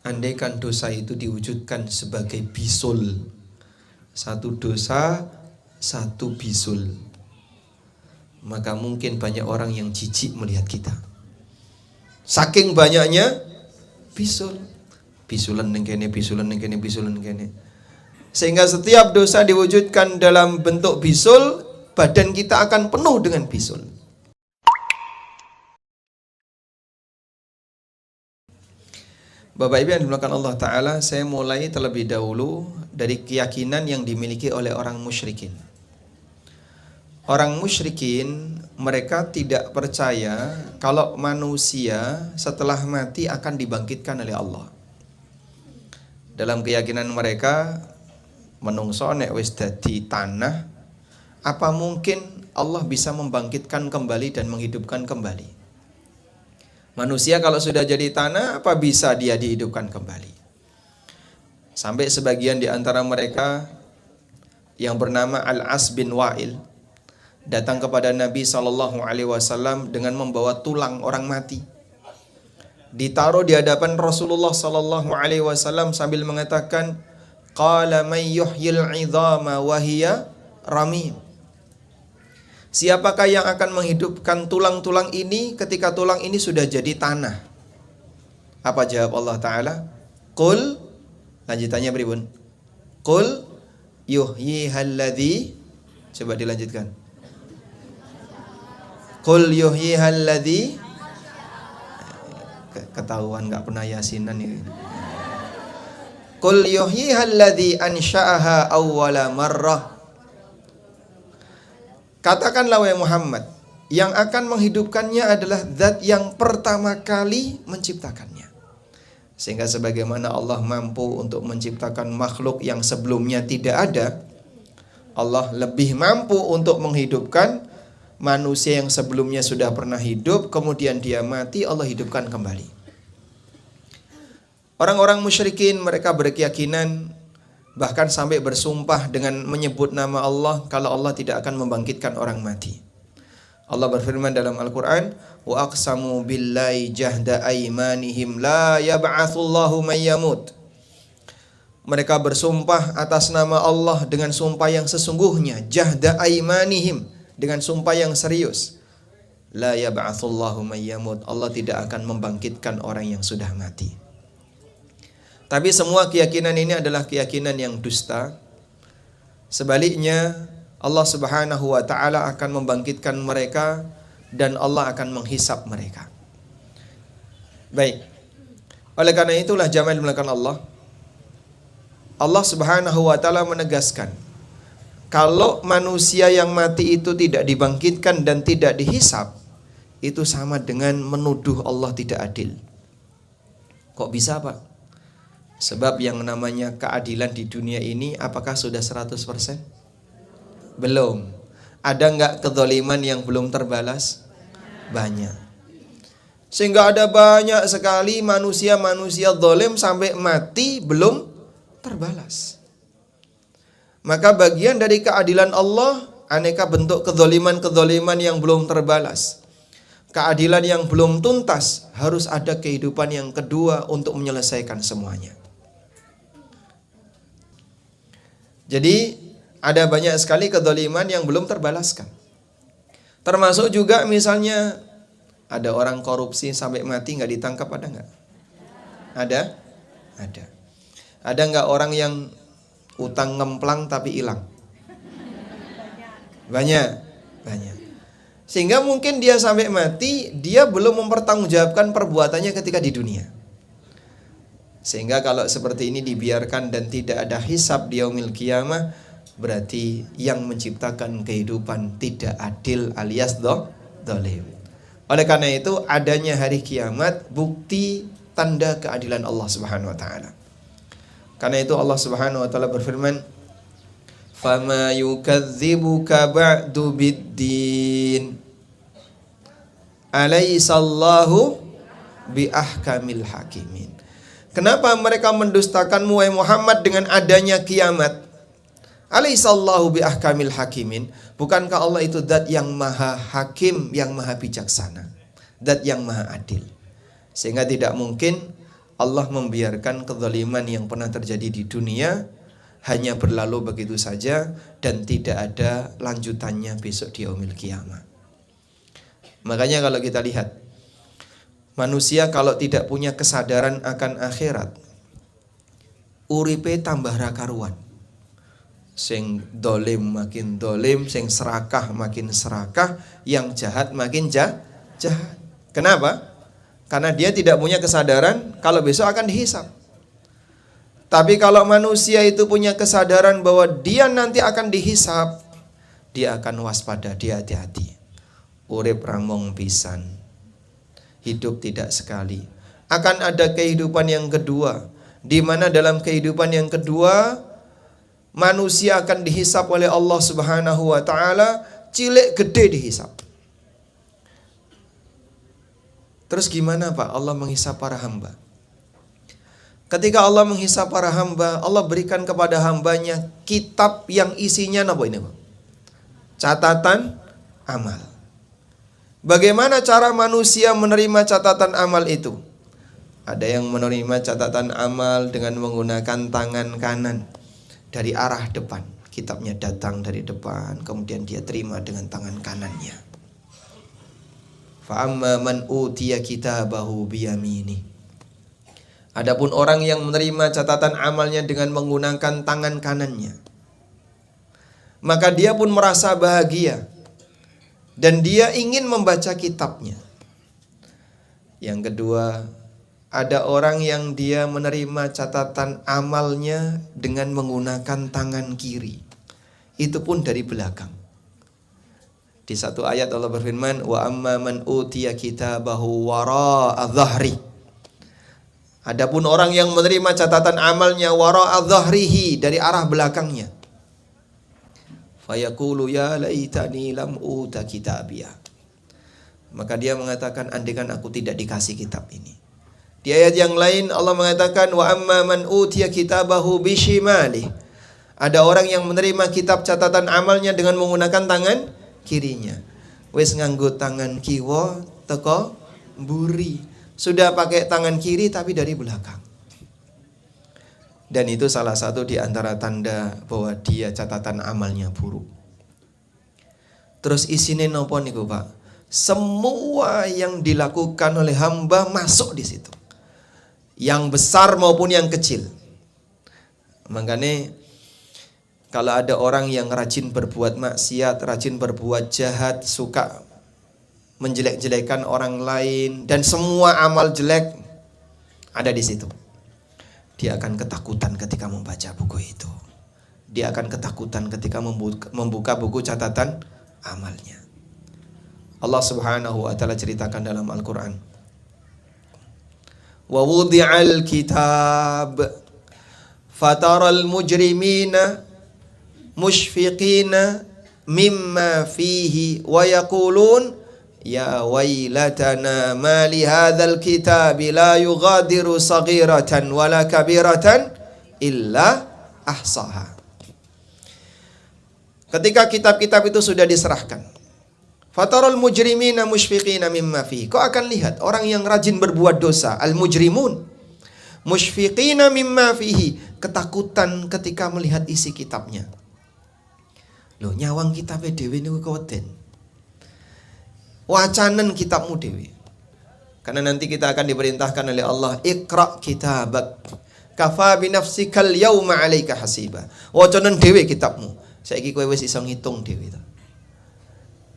andaikan dosa itu diwujudkan sebagai bisul, satu dosa, satu bisul, maka mungkin banyak orang yang jijik melihat kita. Saking banyaknya bisul, bisulan ning kene, bisulan ning kene, bisulan ning kene. Sehingga setiap dosa diwujudkan dalam bentuk bisul, badan kita akan penuh dengan bisul. Bapak Ibu yang dimuliakan Allah Ta'ala, saya mulai terlebih dahulu dari keyakinan yang dimiliki oleh orang musyrikin. Orang musyrikin, mereka tidak percaya kalau manusia setelah mati akan dibangkitkan oleh Allah. Dalam keyakinan mereka, menungso nek wis dadi tanah, apa mungkin Allah bisa membangkitkan kembali dan menghidupkan kembali? Manusia kalau sudah jadi tanah, apa bisa dia dihidupkan kembali? Sampai sebagian di antara mereka yang bernama Al-As bin Wa'il datang kepada Nabi SAW dengan membawa tulang orang mati. Ditaruh di hadapan Rasulullah SAW sambil mengatakan, Qala man yuhyil 'idhama wa hiya ramim. Siapakah yang akan menghidupkan tulang-tulang ini ketika tulang ini sudah jadi tanah? Apa jawab Allah Ta'ala? Qul, lanjutannya beribun. Qul yuhyihalladzi, coba dilanjutkan. Qul yuhyihalladzi, ketahuan gak pernah yasinan ya. Qul yuhyihalladzi ansha'aha awwala marrah. Katakanlah wahai Muhammad, yang akan menghidupkannya adalah zat yang pertama kali menciptakannya. Sehingga sebagaimana Allah mampu untuk menciptakan makhluk yang sebelumnya tidak ada, Allah lebih mampu untuk menghidupkan manusia yang sebelumnya sudah pernah hidup, kemudian dia mati, Allah hidupkan kembali. Orang-orang musyrikin mereka berkeyakinan, bahkan sampai bersumpah dengan menyebut nama Allah kalau Allah tidak akan membangkitkan orang mati. Allah berfirman dalam Al-Quran, wa aqsamu billahi jahda aymanihim la yab'atsullahu man yamut. Mereka bersumpah atas nama Allah dengan sumpah yang sesungguhnya, jahda aymanihim, dengan sumpah yang serius. La yab'atsullahu man yamut. Allah tidak akan membangkitkan orang yang sudah mati. Tapi semua keyakinan ini adalah keyakinan yang dusta. Sebaliknya, Allah Subhanahu wa Ta'ala akan membangkitkan mereka dan Allah akan menghisap mereka. Baik. Oleh karena itulah jamaah dimulakan Allah, Allah Subhanahu wa Ta'ala menegaskan, kalau manusia yang mati itu tidak dibangkitkan dan tidak dihisap, itu sama dengan menuduh Allah tidak adil. Kok bisa, Pak? Sebab yang namanya keadilan di dunia ini apakah sudah 100%? Belum. Ada enggak kezaliman yang belum terbalas? Banyak. Sehingga ada banyak sekali manusia-manusia zalim sampai mati belum terbalas. Maka bagian dari keadilan Allah, aneka bentuk kezaliman-kezaliman yang belum terbalas. Keadilan yang belum tuntas, harus ada kehidupan yang kedua untuk menyelesaikan semuanya. Jadi ada banyak sekali kezaliman yang belum terbalaskan. Termasuk juga misalnya ada orang korupsi sampai mati nggak ditangkap, ada nggak? Ada? Ada. Ada nggak orang yang utang ngemplang tapi hilang? Banyak. Banyak. Sehingga mungkin dia sampai mati, dia belum mempertanggungjawabkan perbuatannya ketika di dunia. Sehingga kalau seperti ini dibiarkan dan tidak ada hisab di yaumil qiyamah, berarti yang menciptakan kehidupan tidak adil alias zalim. Oleh karena itu adanya hari kiamat bukti tanda keadilan Allah Subhanahu wa Ta'ala. Karena itu Allah Subhanahu wa Ta'ala berfirman, "Fama yukadzibuka ba'du biddin. Alaihissallahu bi ahkamil hakimin." Kenapa mereka mendustakanmu wahai Muhammad dengan adanya kiamat? Alaihissallahu bi ahkamil hakimin. Bukankah Allah itu zat yang maha hakim, yang maha bijaksana, zat yang maha adil. Sehingga tidak mungkin Allah membiarkan kezaliman yang pernah terjadi di dunia hanya berlalu begitu saja dan tidak ada lanjutannya besok di yaumil qiyamah. Makanya kalau kita lihat, manusia kalau tidak punya kesadaran akan akhirat, uripe tambah ra karuan. Sing dolim makin dolim, sing serakah makin serakah, yang jahat makin jahat. Kenapa? Karena dia tidak punya kesadaran kalau besok akan dihisab. Tapi kalau manusia itu punya kesadaran bahwa dia nanti akan dihisab, dia akan waspada, dia hati-hati. Urip ramong pisan, hidup tidak sekali. Akan ada kehidupan yang kedua, di mana dalam kehidupan yang kedua manusia akan dihisab oleh Allah Subhanahu wa taala, cilik gede dihisab. Terus gimana Pak Allah menghisab para hamba? Ketika Allah menghisab para hamba, Allah berikan kepada hambanya kitab yang isinya apa ini Pak? Catatan amal. Bagaimana cara manusia menerima catatan amal itu? Ada yang menerima catatan amal dengan menggunakan tangan kanan dari arah depan. Kitabnya datang dari depan, kemudian dia terima dengan tangan kanannya. Fa amma man utiya kitabahu biyamini. Adapun orang yang menerima catatan amalnya dengan menggunakan tangan kanannya, maka dia pun merasa bahagia dan dia ingin membaca kitabnya. Yang kedua, ada orang yang dia menerima catatan amalnya dengan menggunakan tangan kiri. Itu pun dari belakang. Di satu ayat Allah berfirman, wa amma man utiya kitabahu wara'a dhahri. Adapun orang yang menerima catatan amalnya wara'a dhahrihi, dari arah belakangnya, fayaqulu ya laitani lam uta kitabiyah. Maka dia mengatakan, andaikan aku tidak dikasih kitab ini. Di ayat yang lain Allah mengatakan, wa amma man utiya kitabahu bishimali. Ada orang yang menerima kitab catatan amalnya dengan menggunakan tangan kirinya. Wis nganggo tangan kiwa teko mburi. Sudah pakai tangan kiri tapi dari belakang. Dan itu salah satu di antara tanda bahwa dia catatan amalnya buruk. Terus isine nopo niku Pak? Semua yang dilakukan oleh hamba masuk di situ. Yang besar maupun yang kecil. Makanya kalau ada orang yang rajin berbuat maksiat, rajin berbuat jahat, suka menjelek-jelekan orang lain, dan semua amal jelek ada di situ, dia akan ketakutan ketika membaca buku itu. Dia akan ketakutan ketika membuka buku catatan amalnya. Allah Subhanahu wa taala ceritakan dalam Al-Qur'an, wa wudi'al kitab fataral mujrimina mushfiqina mimma fihi wa yaqulun ya wailatana ma li hadzal kitabi la yughadiru saghiratan wala kabiratan illa ahsaha. Ketika kitab-kitab itu sudah diserahkan, fatarul mujrimina mushfiqina mimma fihi, kau akan lihat orang yang rajin berbuat dosa, al mujrimun mushfiqina mimma fihi, ketakutan ketika melihat isi kitabnya. Loh, nyawang kitabe dhewe niku keweden. Wacanen kitabmu dewi. Karena nanti kita akan diperintahkan oleh Allah, Iqra kitabak kafa binafsikal yawma 'alaika hasiba. Wacanen dewi kitabmu. Saiki kowe wis iso ngitung dewi.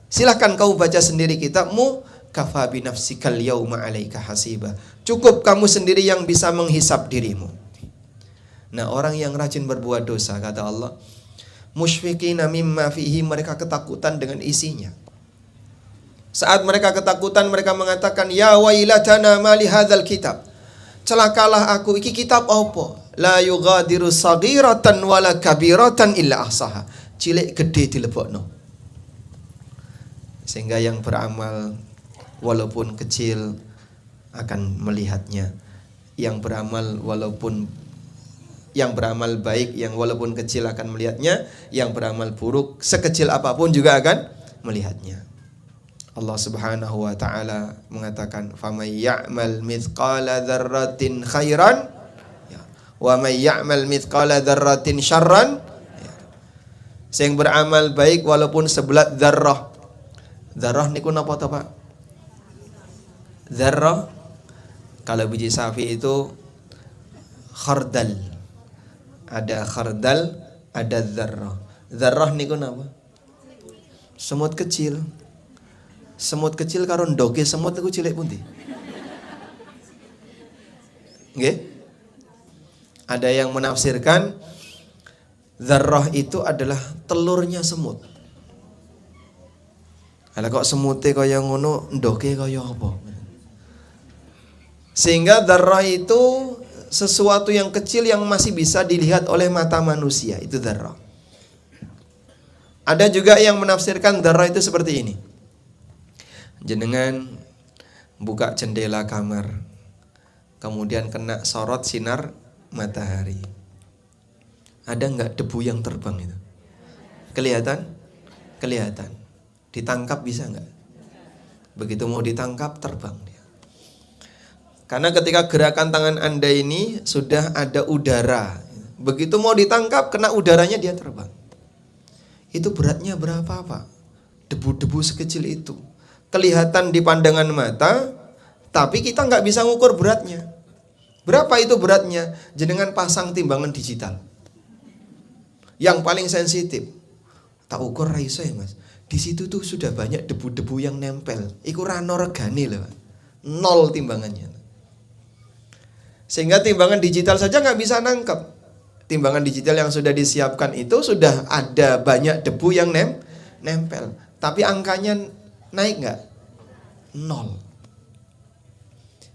Silahkan kau baca sendiri kitabmu, kafa binafsikal yawma 'alaika hasiba. Cukup kamu sendiri yang bisa menghisap dirimu. Nah, orang yang rajin berbuat dosa, kata Allah, musyfiqina mimma fihi, mereka ketakutan dengan isinya. Saat mereka ketakutan, mereka mengatakan, ya wailatana ma li hadzal kitab. Celakalah aku, iki kitab apa? La yughadiru saghiratan wala kabiratan illa ahsaha. Cilik gede dilebokno. Sehingga yang beramal walaupun kecil akan melihatnya. Yang beramal baik, yang walaupun kecil akan melihatnya. Yang beramal buruk sekecil apapun juga akan melihatnya. Allah Subhanahu wa taala mengatakan faman ya'mal mithqala dzarratin khairan ya, wa may ya'mal mithqala dzarratin syarran ya. Sing beramal baik walaupun sebelat dzarrah. Dzarrah niku napa to, Pak? Dzarrah kalau biji sawi itu khardal. Ada khardal, ada dzarrah. Dzarrah niku napa? Semut kecil. Semut kecil karo ndoge semut niku cilik pundi? Nggih? Ada yang menafsirkan dzarrah itu adalah telurnya semut. Lah kok semute kaya ngono, ndoge kaya apa? Sehingga dzarrah itu sesuatu yang kecil yang masih bisa dilihat oleh mata manusia, itu dzarrah. Ada juga yang menafsirkan dzarrah itu seperti ini. Jenengan buka jendela kamar, kemudian kena sorot sinar matahari. Ada nggak debu yang terbang itu? Kelihatan? Kelihatan. Ditangkap bisa nggak? Begitu mau ditangkap terbang dia. Karena ketika gerakan tangan Anda ini sudah ada udara. Begitu mau ditangkap kena udaranya dia terbang. Itu beratnya berapa, Pak? Debu-debu sekecil itu. Kelihatan di pandangan mata, tapi kita nggak bisa ngukur beratnya. Berapa itu beratnya? Jenengan pasang timbangan digital. Yang paling sensitif. Tak ukur ra iso ya, Mas. Di situ tuh sudah banyak debu-debu yang nempel. Iku ra ono regane lho, Pak. Nol timbangannya. Sehingga timbangan digital saja nggak bisa nangkep. Timbangan digital yang sudah disiapkan itu sudah ada banyak debu yang nempel. Tapi angkanya naik nggak? Nol.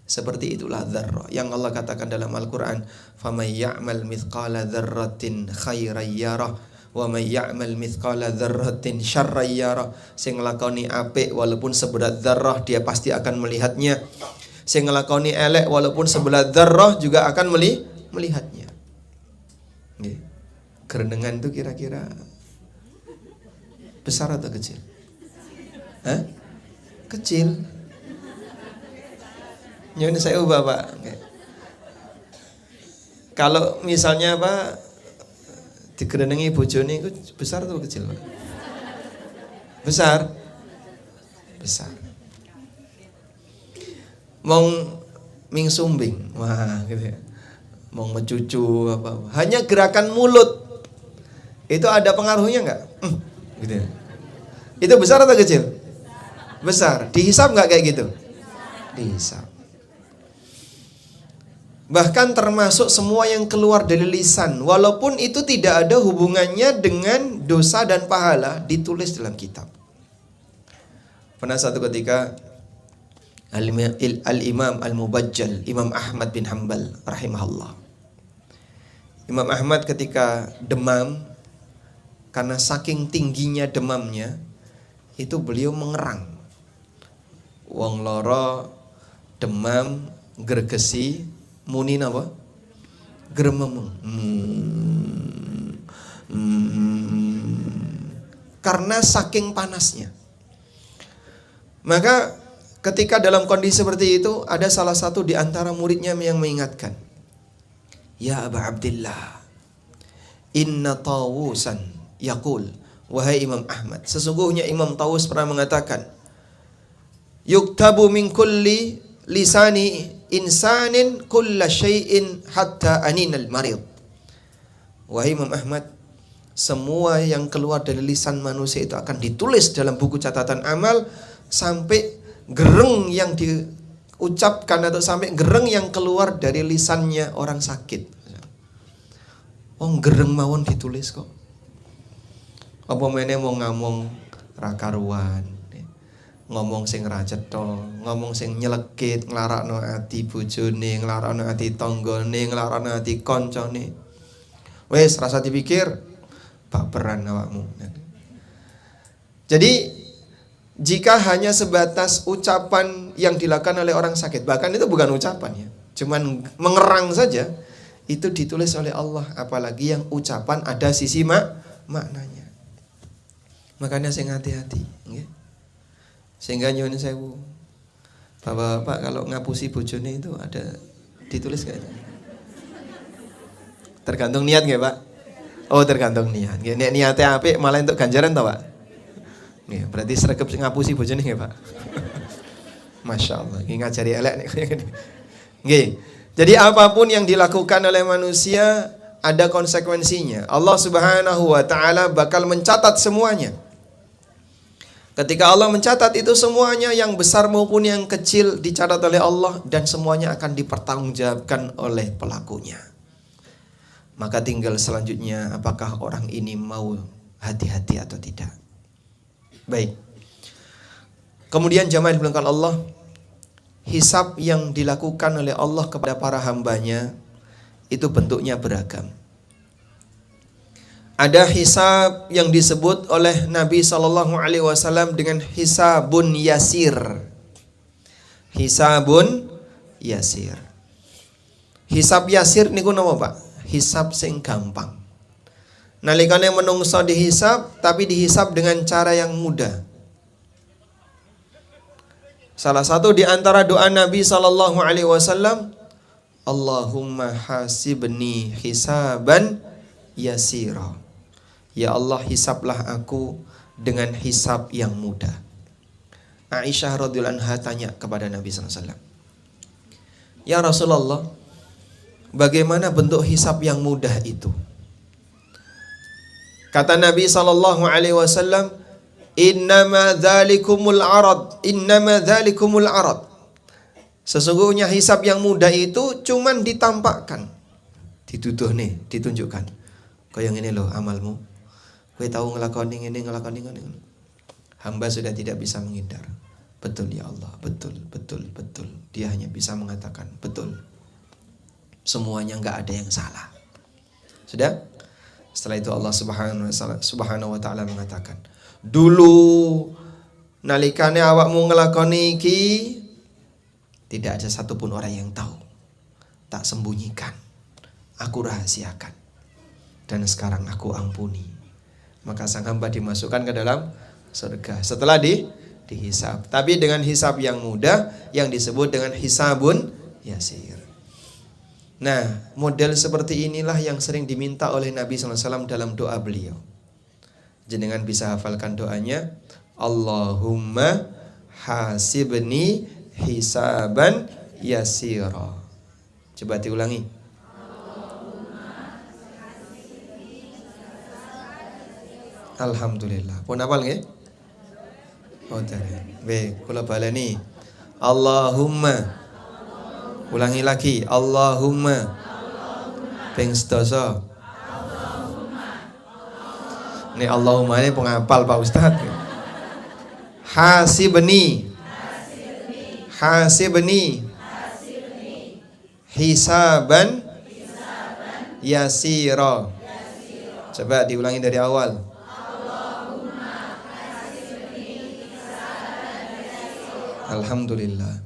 Seperti itulah dzarrah yang Allah katakan dalam Al-Quran. فَمَنْ يَعْمَلْ مِثْقَالَ ذَرَّةٍ خَيْرًا يَرَهُ وَمَنْ يَعْمَلْ مِثْقَالَ ذَرَّةٍ شَرًّا يَرَهُ. Sing nglakoni apik walaupun seberat dzarrah dia pasti akan melihatnya. Sing nglakoni elek walaupun seberat dzarrah juga akan melihatnya. Nggih. Gerenengan itu kira-kira besar atau kecil? Hah? Kecil. Nyuwun sewu Bapak. Kalau misalnya Pak digerenengi bojone itu besar atau kecil, Pak? Besar. Besar. Mong ming sumbing. Wah, gitu ya. Mong mencucu apa. Hanya gerakan mulut itu ada pengaruhnya enggak? Gitu ya. Itu besar atau kecil? Besar. Dihisap enggak kayak gitu? Dihisap. Bahkan termasuk semua yang keluar dari lisan, walaupun itu tidak ada hubungannya dengan dosa dan pahala, ditulis dalam kitab. Pernah satu ketika Al-Imam Al-Mubajjal, Imam Ahmad bin Hanbal rahimahullah. Imam Ahmad ketika demam, karena saking tingginya demamnya, itu beliau mengerang. Wong loro demam, gregesi, muni napa? Gremeng. Karena saking panasnya. Maka ketika dalam kondisi seperti itu, ada salah satu di antara muridnya yang mengingatkan, "Ya Aba Abdillah, inna Tawusan yaqul." Wahai Imam Ahmad, sesungguhnya Imam Tawus pernah mengatakan, "Yuktabu min kulli lisani insanin kulla syai'in hatta aninal marid." Wahai Imam Ahmad, semua yang keluar dari lisan manusia itu akan ditulis dalam buku catatan amal sampai gereng yang diucapkan atau sampai gereng yang keluar dari lisannya orang sakit. Oh, gereng mawon ditulis kok. Apa meneh mau ngomong ra karuan, ngomong sing ra cetha, ngomong sing nyelekit, nglarakno ati bojone, nglarakno ati tanggane, nglarakno ati kancane. Wis rasa dipikir, baperan awakmu. Jadi jika hanya sebatas ucapan yang dilakukan oleh orang sakit, bahkan itu bukan ucapan ya, cuman mengerang saja, itu ditulis oleh Allah. Apalagi yang ucapan ada sisi maknanya. Makanya sing hati-hati, nggih. Sehingga nyuwun sewu. Bapak-bapak kalau ngapusi bojone itu ada ditulis kayaknya. Tergantung niat nggih, Pak? Oh, tergantung niat. Nggih, nek niate apik malah entuk ganjaran to, Pak? Nggih, berarti sregep ngapusi bojone nggih, Pak? Masya Allah, ini ngajari elek nih. Nggih. Jadi apapun yang dilakukan oleh manusia ada konsekuensinya. Allah Subhanahu wa taala bakal mencatat semuanya. Ketika Allah mencatat itu semuanya, yang besar maupun yang kecil dicatat oleh Allah, dan semuanya akan dipertanggungjawabkan oleh pelakunya. Maka tinggal selanjutnya apakah orang ini mau hati-hati atau tidak. Baik. Kemudian jamaah dimuliakan Allah, hisab yang dilakukan oleh Allah kepada para hambanya itu bentuknya beragam. Ada hisab yang disebut oleh Nabi SAW dengan hisabun yasir. Hisabun yasir. Hisab yasir niku napa, Pak? Hisab sing gampang. Nalikane menungso dihisab, tapi dihisab dengan cara yang mudah. Salah satu di antara doa Nabi SAW, Allahumma hasibni hisaban yasira. Ya Allah, hisablah aku dengan hisab yang mudah. Aisyah radhiyallahu anha tanya kepada Nabi SAW, ya Rasulullah, bagaimana bentuk hisab yang mudah itu? Kata Nabi SAW, innama dzalikumul arad, innama dzalikumul arad. Sesungguhnya hisab yang mudah itu cuman ditampakkan. Dituduh nih, ditunjukkan. Kau yang ini loh amalmu. Kau tahu ngelakoni ini. Hamba sudah tidak bisa menghindar. Betul ya Allah, betul. Dia hanya bisa mengatakan betul. Semuanya enggak ada yang salah. Sudah? Setelah itu Allah Subhanahu wa taala mengatakan, dulu nalikane awakmu ngelakoni iki tidak ada satupun orang yang tahu. Tak sembunyikan. Aku rahasiakan. Dan sekarang aku ampuni. Maka sang hamba dimasukkan ke dalam surga setelah dihisab. Tapi dengan hisab yang mudah yang disebut dengan hisabun yasir. Nah, model seperti inilah yang sering diminta oleh Nabi SAW dalam doa beliau. Jenengan bisa hafalkan doanya, Allahumma hasibni hisaban yasira. Coba diulangi. Alhamdulillah. Pun hafal nggih? Oh, tadi. Baik, kula baleni. Allahumma. Ulangi lagi. Allahumma. Ping sedasa. Ini Allahumma ini penghafal Pak Ustaz. Hasibni. Hasibni. Hisaban yasira. Coba diulangi dari awal. Alhamdulillah.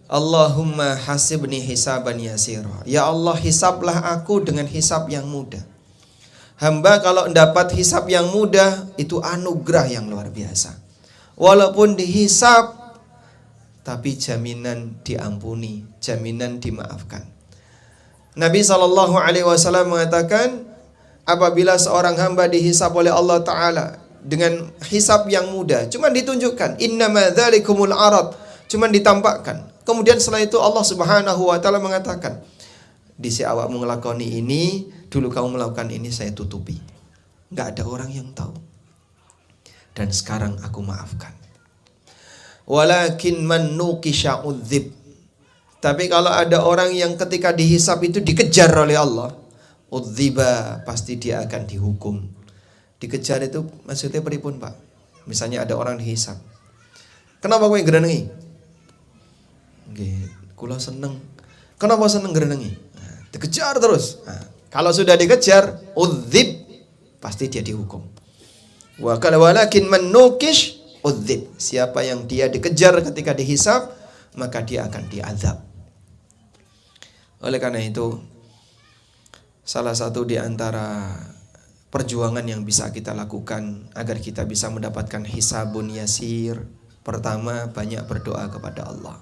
Allahumma hasibni hisaban yasira. Ya Allah, hisablah aku dengan hisab yang mudah. Hamba kalau dapat hisab yang mudah itu anugerah yang luar biasa. Walaupun dihisab tapi jaminan diampuni, jaminan dimaafkan. Nabi SAW mengatakan, apabila seorang hamba dihisab oleh Allah Ta'ala dengan hisab yang mudah, cuman ditunjukkan, innama dzalikumul arad, cuman ditampakkan. Kemudian setelah itu Allah Subhanahu wa taala mengatakan, disi awakmu ngelakoni ini, dulu kamu melakukan ini, saya tutupi. Enggak ada orang yang tahu. Dan sekarang aku maafkan. Walakin man nuqisha udzib. Tapi kalau ada orang yang ketika dihisab itu dikejar oleh Allah, udziba, pasti dia akan dihukum. Dikejar itu maksudnya pripun, Pak? Misalnya ada orang dihisab. Kenapa kowe ngrenengi? Nggih, kula seneng. Kenapa seneng ngrenengi? Nah, dikejar terus. Nah, kalau sudah dikejar, udzib, pasti dia dihukum. Wa qala walakin man nuqish udzib. Siapa yang dia dikejar ketika dihisab, maka dia akan diazab. Oleh karena itu, salah satu di antara perjuangan yang bisa kita lakukan agar kita bisa mendapatkan hisabun yasir, Pertama, banyak berdoa kepada Allah,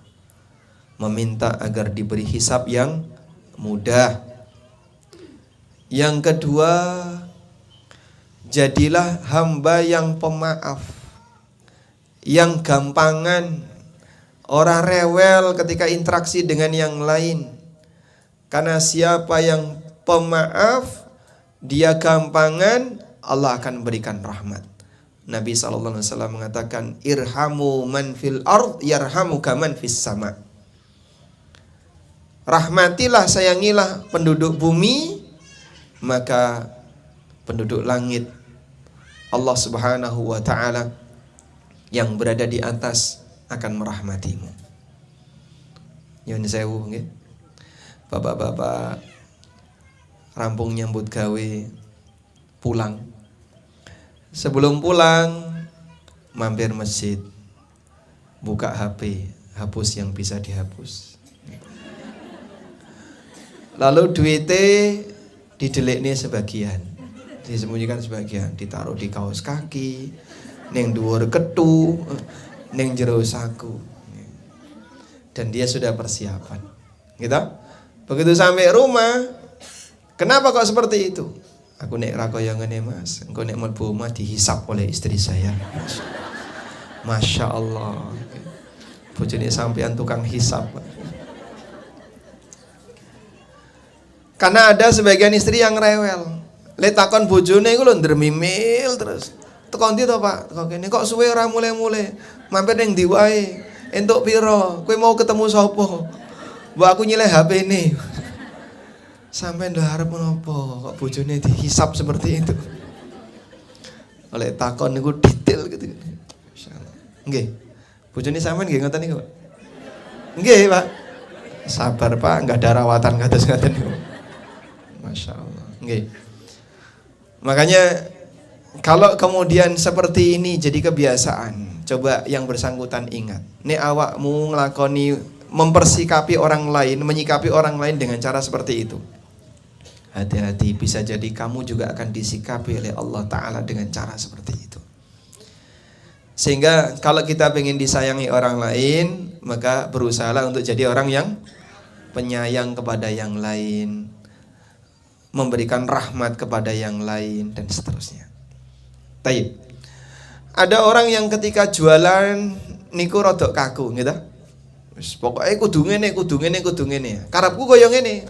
meminta agar diberi hisab yang mudah. Yang kedua, jadilah hamba yang pemaaf, yang gampangan, orang rewel ketika interaksi dengan yang lain. Karena siapa yang pemaaf, dia gampangan, Allah akan berikan rahmat. Nabi SAW mengatakan, irhamu man fil ard yarhamuka man fis sama. Rahmatilah, sayangilah penduduk bumi, maka penduduk langit, Allah Subhanahu wa ta'ala yang berada di atas akan merahmatimu. Nyun sewu nggih. Bapak-bapak rampung nyambut gawe pulang. Sebelum pulang mampir masjid, buka HP, hapus yang bisa dihapus. Lalu duitnya didelikne sebagian, disembunyikan sebagian, ditaruh di kaos kaki, ning dhuwur ketu, ning jero saku. Dan dia sudah persiapan. Gitu? Begitu sampai rumah, kenapa kok seperti itu? Aku nek ra kaya ngene Mas, engko nek mlebu omah dihisap oleh istri saya. Masya Allah. Bojone sampean tukang hisap. Karena ada sebagian istri yang rewel. Le takon bojone iku lho ndremimil terus. Teko ndi to, Pak? Teko kene. Kok suwe ora mulai-mulai? Mampir ning ndi wae? Entuk piro? Kowe mau ketemu sapa? Mbok aku nyileh HP-ne. Sampai ndak harap menapa kok bojone dihisap seperti itu. Oleh takon niku detail gitu. Masyaallah. Nggih. Bojone sampean nggih ngoten niku, Pak? Nggih, Pak. Sabar, Pak, enggak ada rawatan kados ngoten niku. Masyaallah. Nggih. Makanya kalau kemudian seperti ini jadi kebiasaan, coba yang bersangkutan ingat, nek awakmu nglakoni mempersikapi orang lain, menyikapi orang lain dengan cara seperti itu, hati-hati, bisa jadi kamu juga akan disikapi oleh Allah Ta'ala dengan cara seperti itu. Sehingga kalau kita ingin disayangi orang lain, maka berusahalah untuk jadi orang yang penyayang kepada yang lain, memberikan rahmat kepada yang lain, dan seterusnya. Taib. Ada orang yang ketika jualan niku rodok kaku, gitu. Pokoknya kudu ngene. Karepku koyo ngene.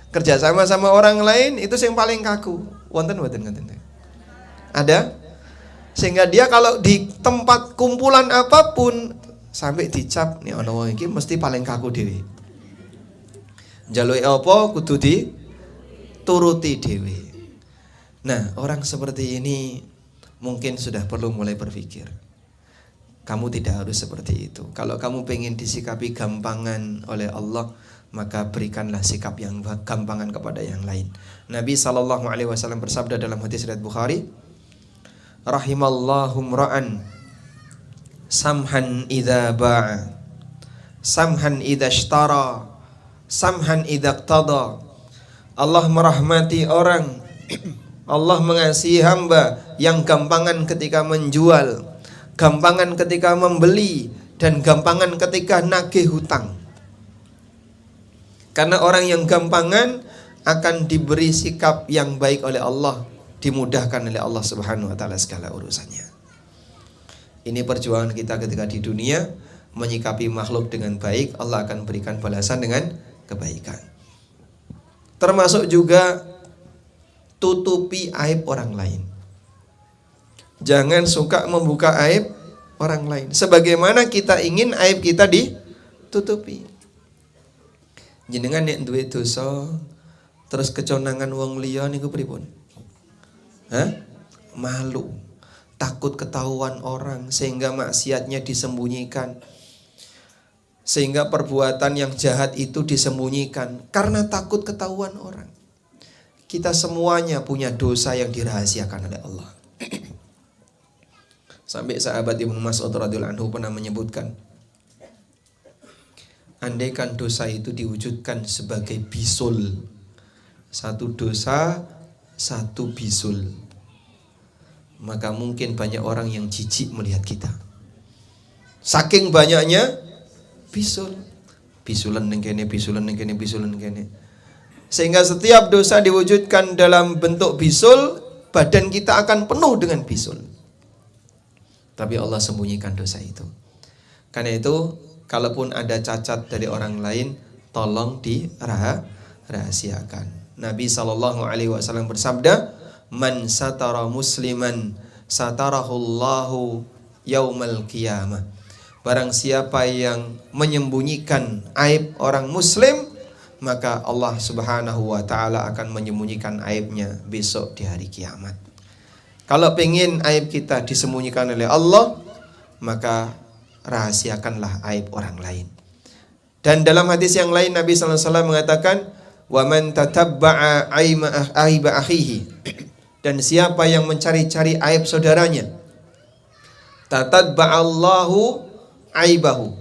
Kerja sama orang lain itu yang paling kaku. Wonten. Ada? Sehingga dia kalau di tempat kumpulan apapun sampai dicap nih ana wong iki mesti paling kaku dhewe. Njaluke apa kudu dituruti dhewe. Nah, orang seperti ini mungkin sudah perlu mulai berpikir. Kamu tidak harus seperti itu. Kalau kamu pengen disikapi gampangan oleh Allah, maka berikanlah sikap yang gampangan kepada yang lain. Nabi SAW bersabda dalam hadis riwayat Bukhari, rahimallahu mra'an samhan idza ba'a, samhan idza ishtara, samhan idza iqtada. Allah merahmati orang, Allah mengasihi hamba yang gampangan ketika menjual, gampangan ketika membeli, dan gampangan ketika nagih hutang. Karena orang yang gampangan akan diberi sikap yang baik oleh Allah, dimudahkan oleh Allah Subhanahu wa ta'ala segala urusannya. Ini perjuangan kita ketika di dunia, menyikapi makhluk dengan baik, Allah akan berikan balasan dengan kebaikan. Termasuk juga tutupi aib orang lain. Jangan suka membuka aib orang lain, sebagaimana kita ingin aib kita ditutupi. Jenengan nek duwe dosa terus keconangan wong liya niku pripun? Malu, takut ketahuan orang sehingga maksiatnya disembunyikan, sehingga perbuatan yang jahat itu disembunyikan karena takut ketahuan orang. Kita semuanya punya dosa yang dirahasiakan oleh Allah. Sampai sahabat Ibnu Mas'ud radhiyallahu anhu pernah menyebutkan, andaikan dosa itu diwujudkan sebagai bisul, satu dosa, satu bisul, maka mungkin banyak orang yang jijik melihat kita. Saking banyaknya bisul. Bisulan ning kene, bisulan ning kene, bisulan ning kene. Sehingga setiap dosa diwujudkan dalam bentuk bisul, badan kita akan penuh dengan bisul. Tapi Allah sembunyikan dosa itu. Karena itu, kalaupun ada cacat dari orang lain, tolong dirahasiakan. Nabi SAW bersabda, "Man satara musliman satarahullahu yaumal qiyamah." Barang siapa yang menyembunyikan aib orang muslim, maka Allah Subhanahu wa ta'ala akan menyembunyikan aibnya besok di hari kiamat. Kalau pengen aib kita disembunyikan oleh Allah, maka rahasiakanlah aib orang lain. Dan dalam hadis yang lain Nabi SAW mengatakan, "Wa man tatabba'a aiba akhihi." Dan siapa yang mencari-cari aib saudaranya, tataba'allahu aibahu,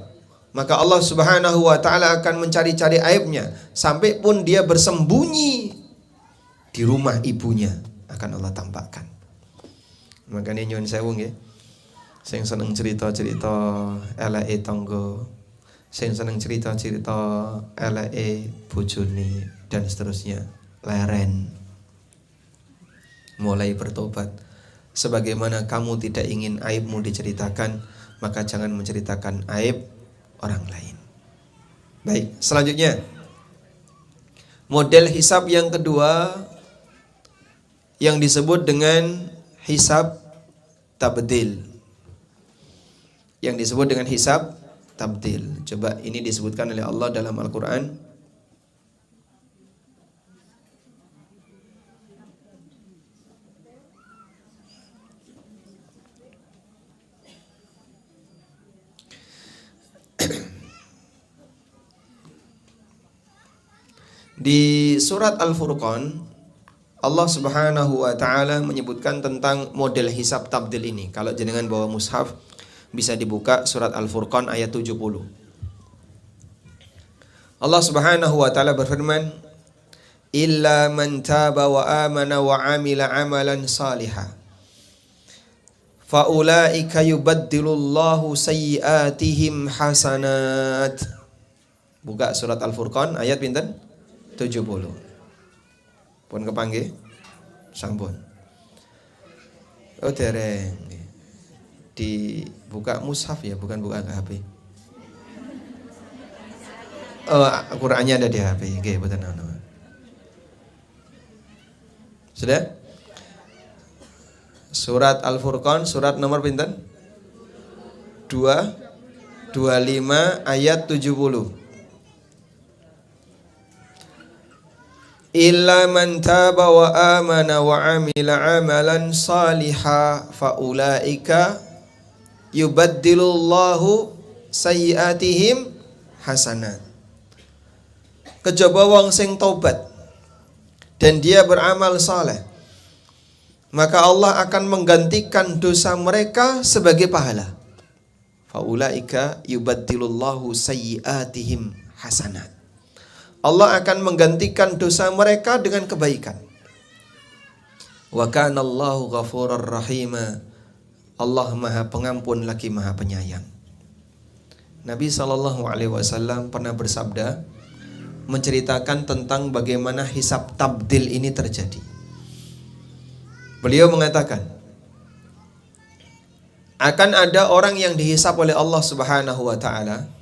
maka Allah Subhanahu wa ta'ala akan mencari-cari aibnya, sampai pun dia bersembunyi di rumah ibunya akan Allah tampakkan. Makanya nyuwun sewu nggih, sing seneng cerita-cerita eleke tangga, sing seneng cerita-cerita eleke bojone dan seterusnya, leren, mulai bertobat. Sebagaimana kamu tidak ingin aibmu diceritakan, maka jangan menceritakan aib orang lain. Baik, selanjutnya model hisab yang kedua yang disebut dengan hisab tabdil. Yang disebut dengan hisab tabdil. Coba ini disebutkan oleh Allah dalam Al-Qur'an. Di surat Al-Furqan, Allah Subhanahu wa ta'ala menyebutkan tentang model hisab tabdil ini. Kalau jenengan bawa mushaf, bisa dibuka surat Al-Furqan ayat 70. Allah Subhanahu wa ta'ala berfirman, "Illa man taba wa amana wa amila amalan salihah, faulaika yubaddilullahu sayyiatihim hasanat." Buka surat Al-Furqan ayat pinten? 70. Pun kepanggih sampun. Oh dereng. Dibuka mushaf ya, bukan buka ke HP. Oh, Qur'annya ada di HP. Nggih, mboten ana. Sudah? Surat Al-Furqan, surat nomor pinten? 25 ayat 70. Illa man taba wa amana wa amila amalan saliha faulaika yubaddilullahu sayyiatihim hasanat. Kejaba wong sing taubat dan dia beramal saleh, maka Allah akan menggantikan dosa mereka sebagai pahala. Faulaika yubaddilullahu sayyiatihim hasanat. Allah akan menggantikan dosa mereka dengan kebaikan. Wa kana Allahu ghafurur rahima. Allah Maha Pengampun lagi Maha Penyayang. Nabi SAW pernah bersabda menceritakan tentang bagaimana hisab tabdil ini terjadi. Beliau mengatakan, akan ada orang yang dihisab oleh Allah Subhanahu wa ta'ala,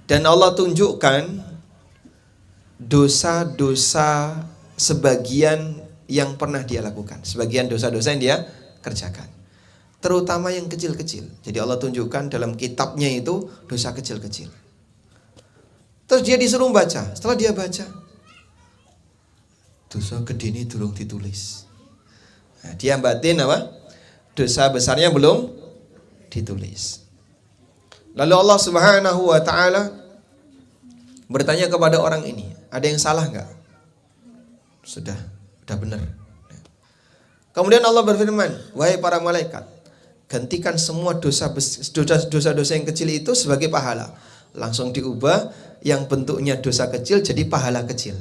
dan Allah tunjukkan dosa-dosa sebagian yang pernah dia lakukan, sebagian dosa-dosa yang dia kerjakan, terutama yang kecil-kecil. Jadi Allah tunjukkan dalam kitabnya itu dosa kecil-kecil. Terus dia disuruh baca. Setelah dia baca, dosa gede ini durung ditulis. Nah, dia batin apa? Dosa besarnya belum ditulis. Lalu Allah Subhanahu wa ta'ala bertanya kepada orang ini, ada yang salah enggak? Sudah benar. Kemudian Allah berfirman, wahai para malaikat, gantikan semua dosa-dosa yang kecil itu sebagai pahala. Langsung diubah yang bentuknya dosa kecil jadi pahala kecil.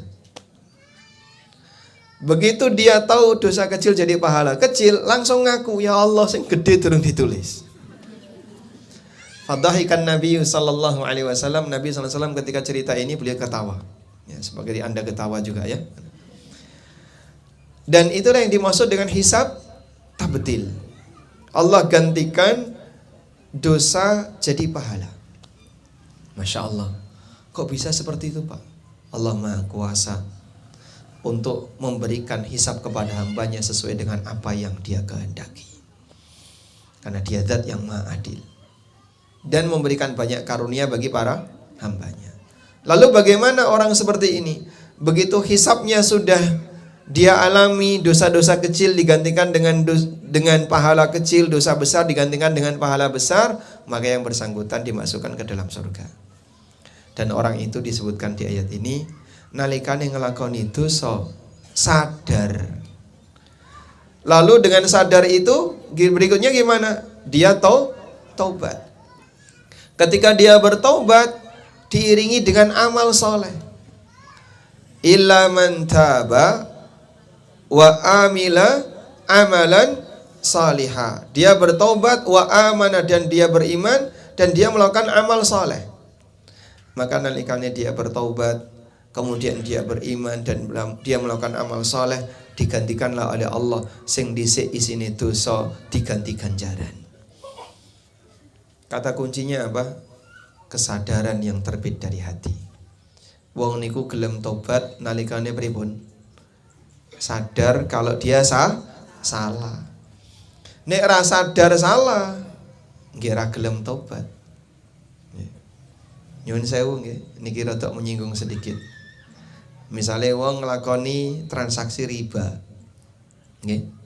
Begitu dia tahu dosa kecil jadi pahala kecil, langsung ngaku, ya Allah sing gede durung ditulis. Fadhahikan Nabi sallallahu alaihi wasallam, Nabi sallallahu alaihi wasallam ketika cerita ini beliau ketawa. Ya, sebagai Anda ketawa juga ya. Dan itulah yang dimaksud dengan hisab tabdil. Allah gantikan dosa jadi pahala. Masya Allah. Kok bisa seperti itu, Pak? Allah Maha Kuasa untuk memberikan hisab kepada hambanya sesuai dengan apa yang Dia kehendaki. Karena Dia zat yang Maha Adil. Dan memberikan banyak karunia bagi para hambanya. Lalu bagaimana orang seperti ini? Begitu hisabnya sudah dia alami, dosa-dosa kecil digantikan dengan pahala kecil, dosa besar digantikan dengan pahala besar, maka yang bersangkutan dimasukkan ke dalam surga. Dan orang itu disebutkan di ayat ini, nalikane ngelakoni dosa sadar. Lalu dengan sadar itu berikutnya gimana? Dia taubat. Ketika dia bertaubat diiringi dengan amal soleh. Illa man taba wa amila amalan salihah. Dia bertaubat wa amana, dan dia beriman, dan dia melakukan amal soleh. Maka nalikane dia bertaubat, kemudian dia beriman dan dia melakukan amal soleh, digantikanlah oleh Allah sing dhisik isine dosa diganti ganjaran. Kata kuncinya apa? Kesadaran yang terbit dari hati. Wong niku gelem tobat nalikane pripun? Sadar kalau dia salah. Nek ra sadar salah, nggih ra gelem tobat. Nyuwun sewu nggih, niki rada menyinggung sedikit. Misale wong nglakoni transaksi riba. Nggih.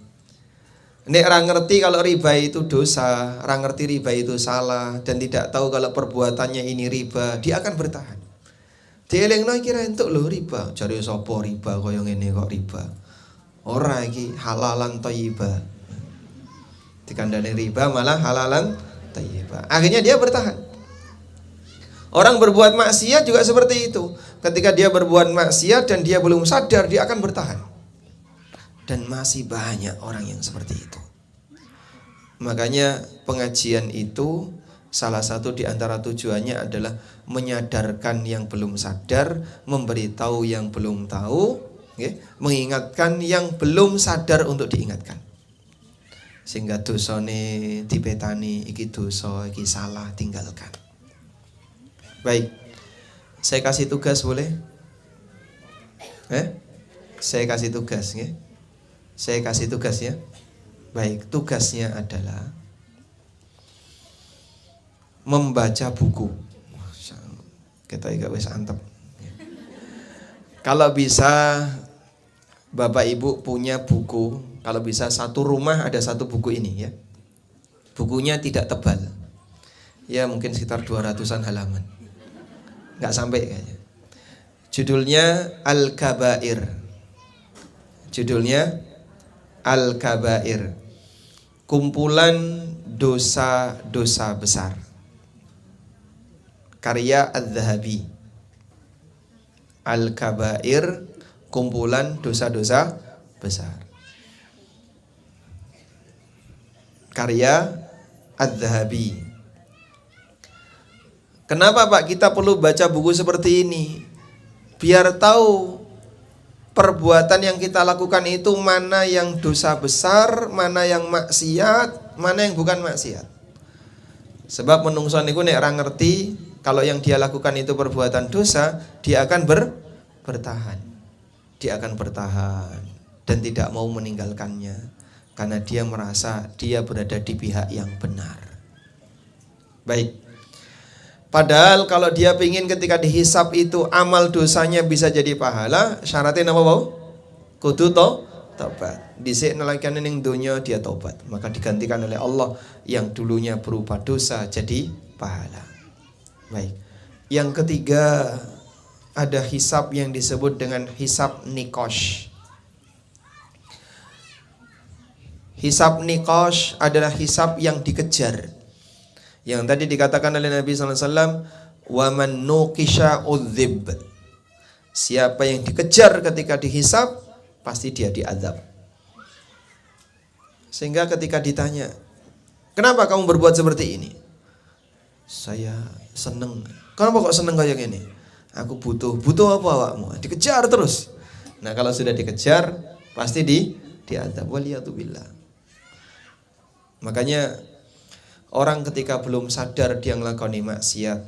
Nek ra ngerti kalau riba itu dosa, ra ngerti riba itu salah, dan tidak tahu kalau perbuatannya ini riba, dia akan bertahan. Dielingno iki ra entuk lho riba. Jare sapa riba kaya ngene kok riba? Ora iki halalan thayyibah. Dikandani riba malah halalan thayyibah. Akhirnya dia bertahan. Orang berbuat maksiat juga seperti itu. Ketika dia berbuat maksiat dan dia belum sadar, dia akan bertahan. Dan masih banyak orang yang seperti itu. Makanya pengajian itu salah satu di antara tujuannya adalah menyadarkan yang belum sadar, memberitahu yang belum tahu, mengingatkan yang belum sadar untuk diingatkan. Sehingga dosane dipetani, iki dosa, iki salah, tinggalkan. Baik, saya kasih tugas boleh? Saya kasih tugas, ya. Saya kasih tugas ya. Baik, tugasnya adalah membaca buku. Kita juga wis antep. Kalau bisa Bapak Ibu punya buku, kalau bisa satu rumah ada satu buku ini ya. Bukunya tidak tebal. Ya mungkin sekitar 200-an halaman. Enggak sampai kayaknya. Judulnya Al-Kabair. Judulnya Al-Kabair, kumpulan dosa-dosa besar, karya Az-Zahabi. Al-Kabair, kumpulan dosa-dosa besar, karya Az-Zahabi. Kenapa Pak kita perlu baca buku seperti ini? Biar tahu perbuatan yang kita lakukan itu mana yang dosa besar, mana yang maksiat, mana yang bukan maksiat. Sebab menungso niku nek ra ngerti kalau yang dia lakukan itu perbuatan dosa, dia akan bertahan. Dia akan bertahan dan tidak mau meninggalkannya karena dia merasa dia berada di pihak yang benar. Baik. Padahal kalau dia pingin ketika dihisap itu amal dosanya bisa jadi pahala, syaratnya apa mau? Kudu tobat. Dhisik nalakane ning donya dia tobat, maka digantikan oleh Allah yang dulunya berupa dosa jadi pahala. Baik. Yang ketiga ada hisap yang disebut dengan hisap nikosh. Hisap nikosh adalah hisap yang dikejar. Yang tadi dikatakan oleh Nabi SAW, waman nuqisha udzib. Siapa yang dikejar ketika dihisap, pasti dia diazab. Sehingga ketika ditanya, kenapa kamu berbuat seperti ini? Saya seneng. Kenapa kok seneng kayak gini? Aku butuh apa awakmu? Dikejar terus. Nah, kalau sudah dikejar pasti diadab. Waliyatubillah. Makanya orang ketika belum sadar dia ngelakoni maksiat,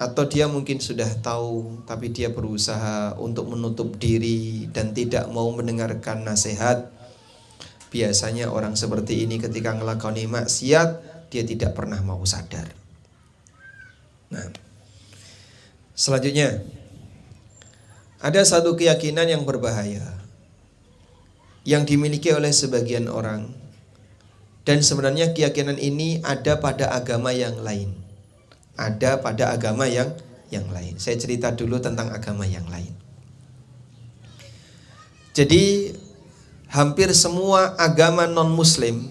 atau dia mungkin sudah tahu tapi dia berusaha untuk menutup diri dan tidak mau mendengarkan nasihat, biasanya orang seperti ini ketika ngelakoni maksiat dia tidak pernah mau sadar. Nah, selanjutnya ada satu keyakinan yang berbahaya yang dimiliki oleh sebagian orang, dan sebenarnya keyakinan ini ada pada agama yang lain. Ada pada agama yang lain. Saya cerita dulu tentang agama yang lain. Jadi hampir semua agama non-muslim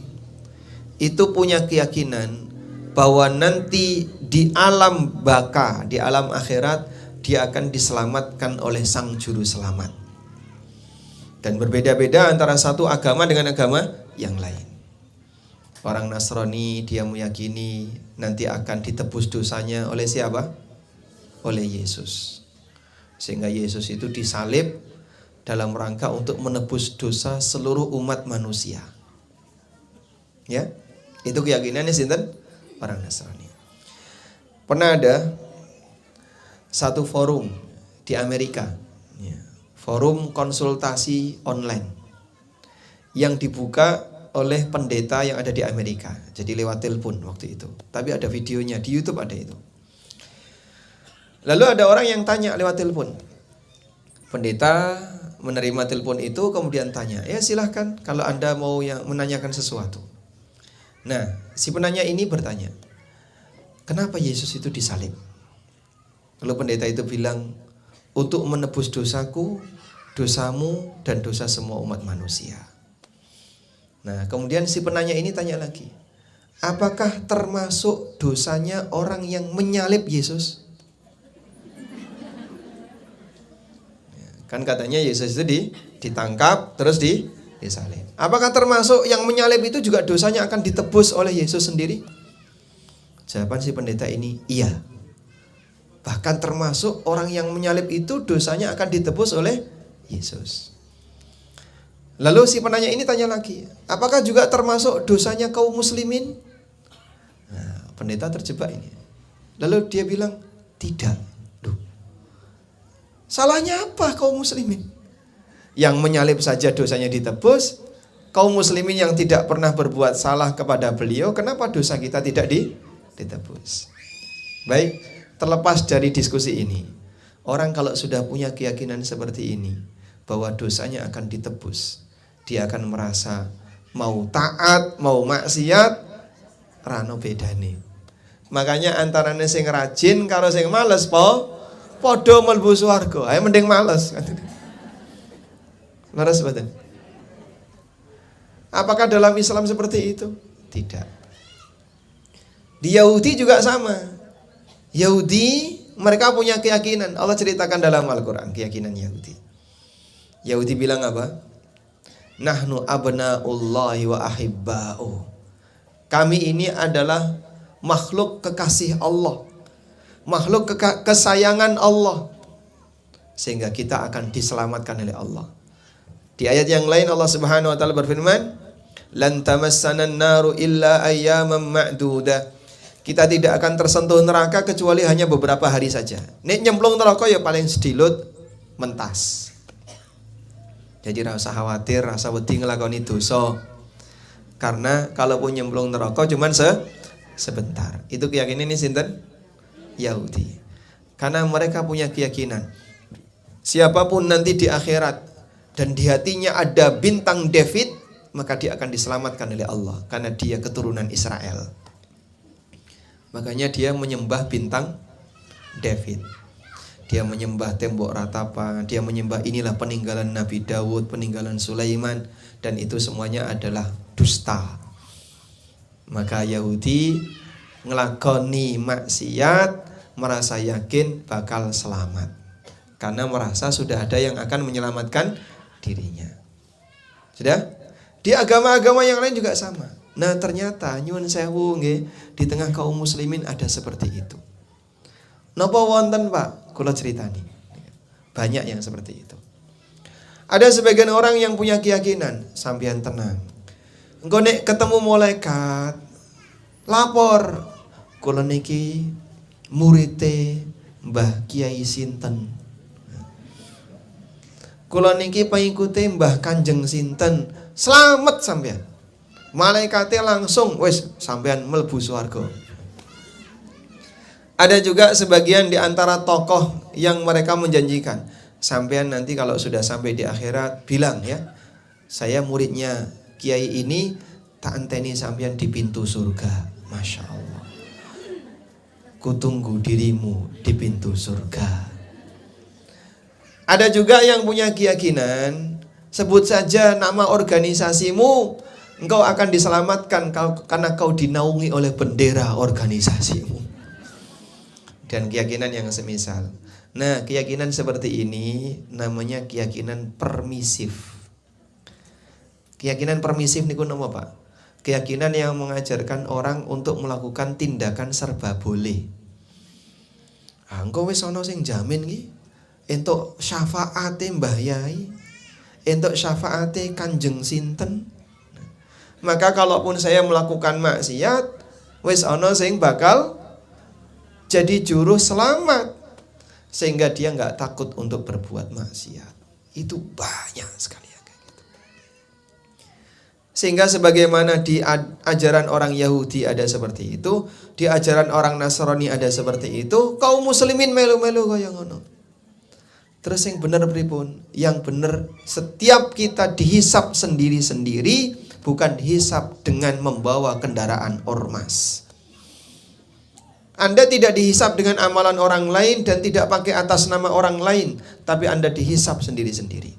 itu punya keyakinan bahwa nanti di alam baka, di alam akhirat, dia akan diselamatkan oleh sang juru selamat. Dan berbeda-beda antara satu agama dengan agama yang lain. Orang Nasrani dia meyakini nanti akan ditebus dosanya oleh siapa? Oleh Yesus. Sehingga Yesus itu disalib dalam rangka untuk menebus dosa seluruh umat manusia. Ya, itu keyakinannya sinten? Orang Nasrani. Pernah ada satu forum di Amerika, ya, forum konsultasi online yang dibuka oleh pendeta yang ada di Amerika. Jadi lewat telepon waktu itu. Tapi ada videonya di YouTube, ada itu. Lalu ada orang yang tanya lewat telepon. Pendeta menerima telepon itu kemudian tanya, ya silahkan kalau Anda mau yang menanyakan sesuatu. Nah, si penanya ini bertanya, kenapa Yesus itu disalib? Lalu pendeta itu bilang, untuk menebus dosaku, dosamu, dan dosa semua umat manusia. Nah, kemudian si penanya ini tanya lagi, apakah termasuk dosanya orang yang menyalib Yesus? Kan katanya Yesus itu ditangkap terus disalib. Apakah termasuk yang menyalib itu juga dosanya akan ditebus oleh Yesus sendiri? Jawaban si pendeta ini, iya. Bahkan termasuk orang yang menyalib itu dosanya akan ditebus oleh Yesus. Lalu si penanya ini tanya lagi, apakah juga termasuk dosanya kaum muslimin? Nah, pendeta terjebak ini. Lalu dia bilang, tidak. Duh, salahnya apa kaum muslimin? Yang menyalib saja dosanya ditebus. Kaum muslimin yang tidak pernah berbuat salah kepada beliau, kenapa dosa kita tidak ditebus? Baik, terlepas dari diskusi ini, orang kalau sudah punya keyakinan seperti ini, bahwa dosanya akan ditebus, dia akan merasa mau taat, mau maksiat, rano bedane. Makanya antara sing rajin karo sing males podo mlebu swarga. Ayo mending males. Laras badan. Apakah dalam Islam seperti itu? Tidak. Di Yahudi juga sama. Yahudi mereka punya keyakinan. Allah ceritakan dalam Al-Quran keyakinan Yahudi. Yahudi bilang apa? Nahnu abna'ullahi wa ahibba'u. Kami ini adalah makhluk kekasih Allah, makhluk kesayangan Allah, sehingga kita akan diselamatkan oleh Allah. Di ayat yang lain Allah Subhanahu wa taala berfirman, lan tamassana an-naru illa ayyaman ma'dudah. Kita tidak akan tersentuh neraka kecuali hanya beberapa hari saja. Nek nyemplung neraka ya paling sedilut mentas. Jadi rasa khawatir, rasa wedi ngelakoni dosa. Karena kalaupun nyemplung neraka cuman sebentar. Itu keyakinan ini sinten? Yahudi. Karena mereka punya keyakinan, siapapun nanti di akhirat dan di hatinya ada bintang David, maka dia akan diselamatkan oleh Allah karena dia keturunan Israel. Makanya dia menyembah bintang David. Dia menyembah tembok ratapa, dia menyembah inilah peninggalan Nabi Daud, peninggalan Sulaiman, dan itu semuanya adalah dusta. Maka Yahudi ngelakoni maksiat merasa yakin bakal selamat, karena merasa sudah ada yang akan menyelamatkan dirinya. Sudah? Di agama-agama yang lain juga sama. Nah ternyata nyuwun sewu nggih, di tengah kaum muslimin ada seperti itu. Napa wonten Pak? Kula ceritani. Banyak yang seperti itu. Ada sebagian orang yang punya keyakinan, sampeyan tenang. Engko nek ketemu malaikat, lapor, kula niki murite Mbah Kiai sinten. Kula niki pengikute Mbah Kanjeng sinten. Slamet sampeyan. Malaikatnya langsung wis sampeyan mlebu swarga. Ada juga sebagian di antara tokoh yang mereka menjanjikan, sampean nanti kalau sudah sampai di akhirat bilang ya, saya muridnya Kiai ini, tak enteni sampean di pintu surga. Masya Allah. Kutunggu dirimu di pintu surga. Ada juga yang punya keyakinan, sebut saja nama organisasimu, engkau akan diselamatkan karena kau dinaungi oleh bendera organisasimu. Dan keyakinan yang semisal. Nah, keyakinan seperti ini namanya keyakinan permisif. Keyakinan permisif niku napa, Pak? Keyakinan yang mengajarkan orang untuk melakukan tindakan serba boleh. Ah, engko wis ana sing jamin iki. Entuk syafaate Mbah Yai, entuk syafaate Kanjeng sinten. Maka kalaupun saya melakukan maksiat, wis ana sing bakal jadi juru selamat, sehingga dia nggak takut untuk berbuat maksiat. Itu banyak sekali ya kayak gitu. Sehingga sebagaimana di ajaran orang Yahudi ada seperti itu, di ajaran orang Nasrani ada seperti itu, kaum muslimin melu-melu kaya ngono. Terus yang benar pripun? Yang benar setiap kita dihisap sendiri-sendiri, bukan dihisap dengan membawa kendaraan ormas. Anda tidak dihisap dengan amalan orang lain dan tidak pakai atas nama orang lain, tapi Anda dihisap sendiri-sendiri.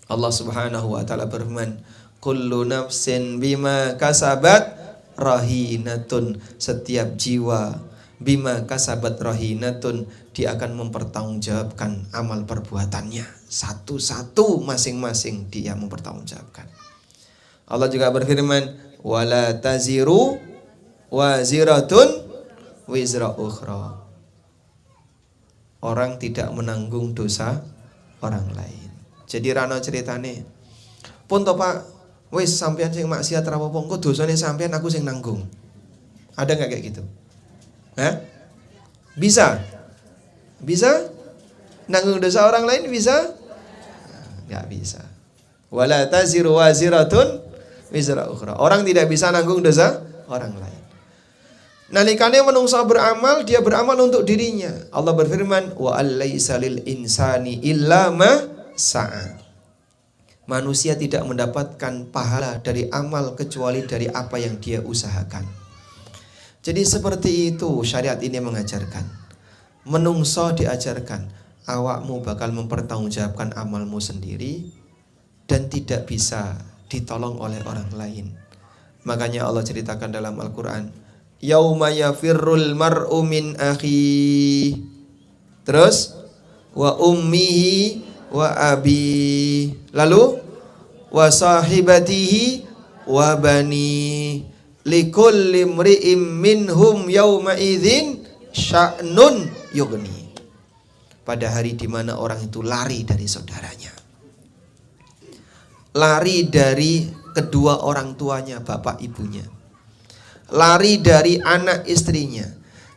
Allah Subhanahu wa taala berfirman, "Kullu nafsin bima kasabat rahinatun." Setiap jiwa bima kasabat rahinatun, dia akan mempertanggungjawabkan amal perbuatannya. Satu-satu masing-masing dia mempertanggungjawabkan. Allah juga berfirman, "Wala taziru waziratun wizra ukhra." Orang tidak menanggung dosa orang lain. Jadi rano ceritane, pun to Pak, wis sampean sing maksiat ra apa-apa, engko dosane sampean aku sing nanggung. Ada enggak kayak gitu? Hah? Bisa? Bisa? Nanggung dosa orang lain bisa? Enggak bisa. Wala taziru waziratun wizra ukhra. Orang tidak bisa nanggung dosa orang lain. Nalikane menungso beramal, dia beramal untuk dirinya. Allah berfirman, wa allaisa lil insani illa ma sa'a. Manusia tidak mendapatkan pahala dari amal kecuali dari apa yang dia usahakan. Jadi seperti itu syariat ini mengajarkan. Menungso diajarkan, awakmu bakal mempertanggungjawabkan amalmu sendiri dan tidak bisa ditolong oleh orang lain. Makanya Allah ceritakan dalam Al-Quran, yauma yafirrul mar'u min akhi. Terus wa ummihi wa abi. Lalu wa sahibatihi wa bani. Likulli imri'im minhum yauma idzin sya'nun yughni. Pada hari di mana orang itu lari dari saudaranya. Lari dari kedua orang tuanya, bapak ibunya. Lari dari anak istrinya.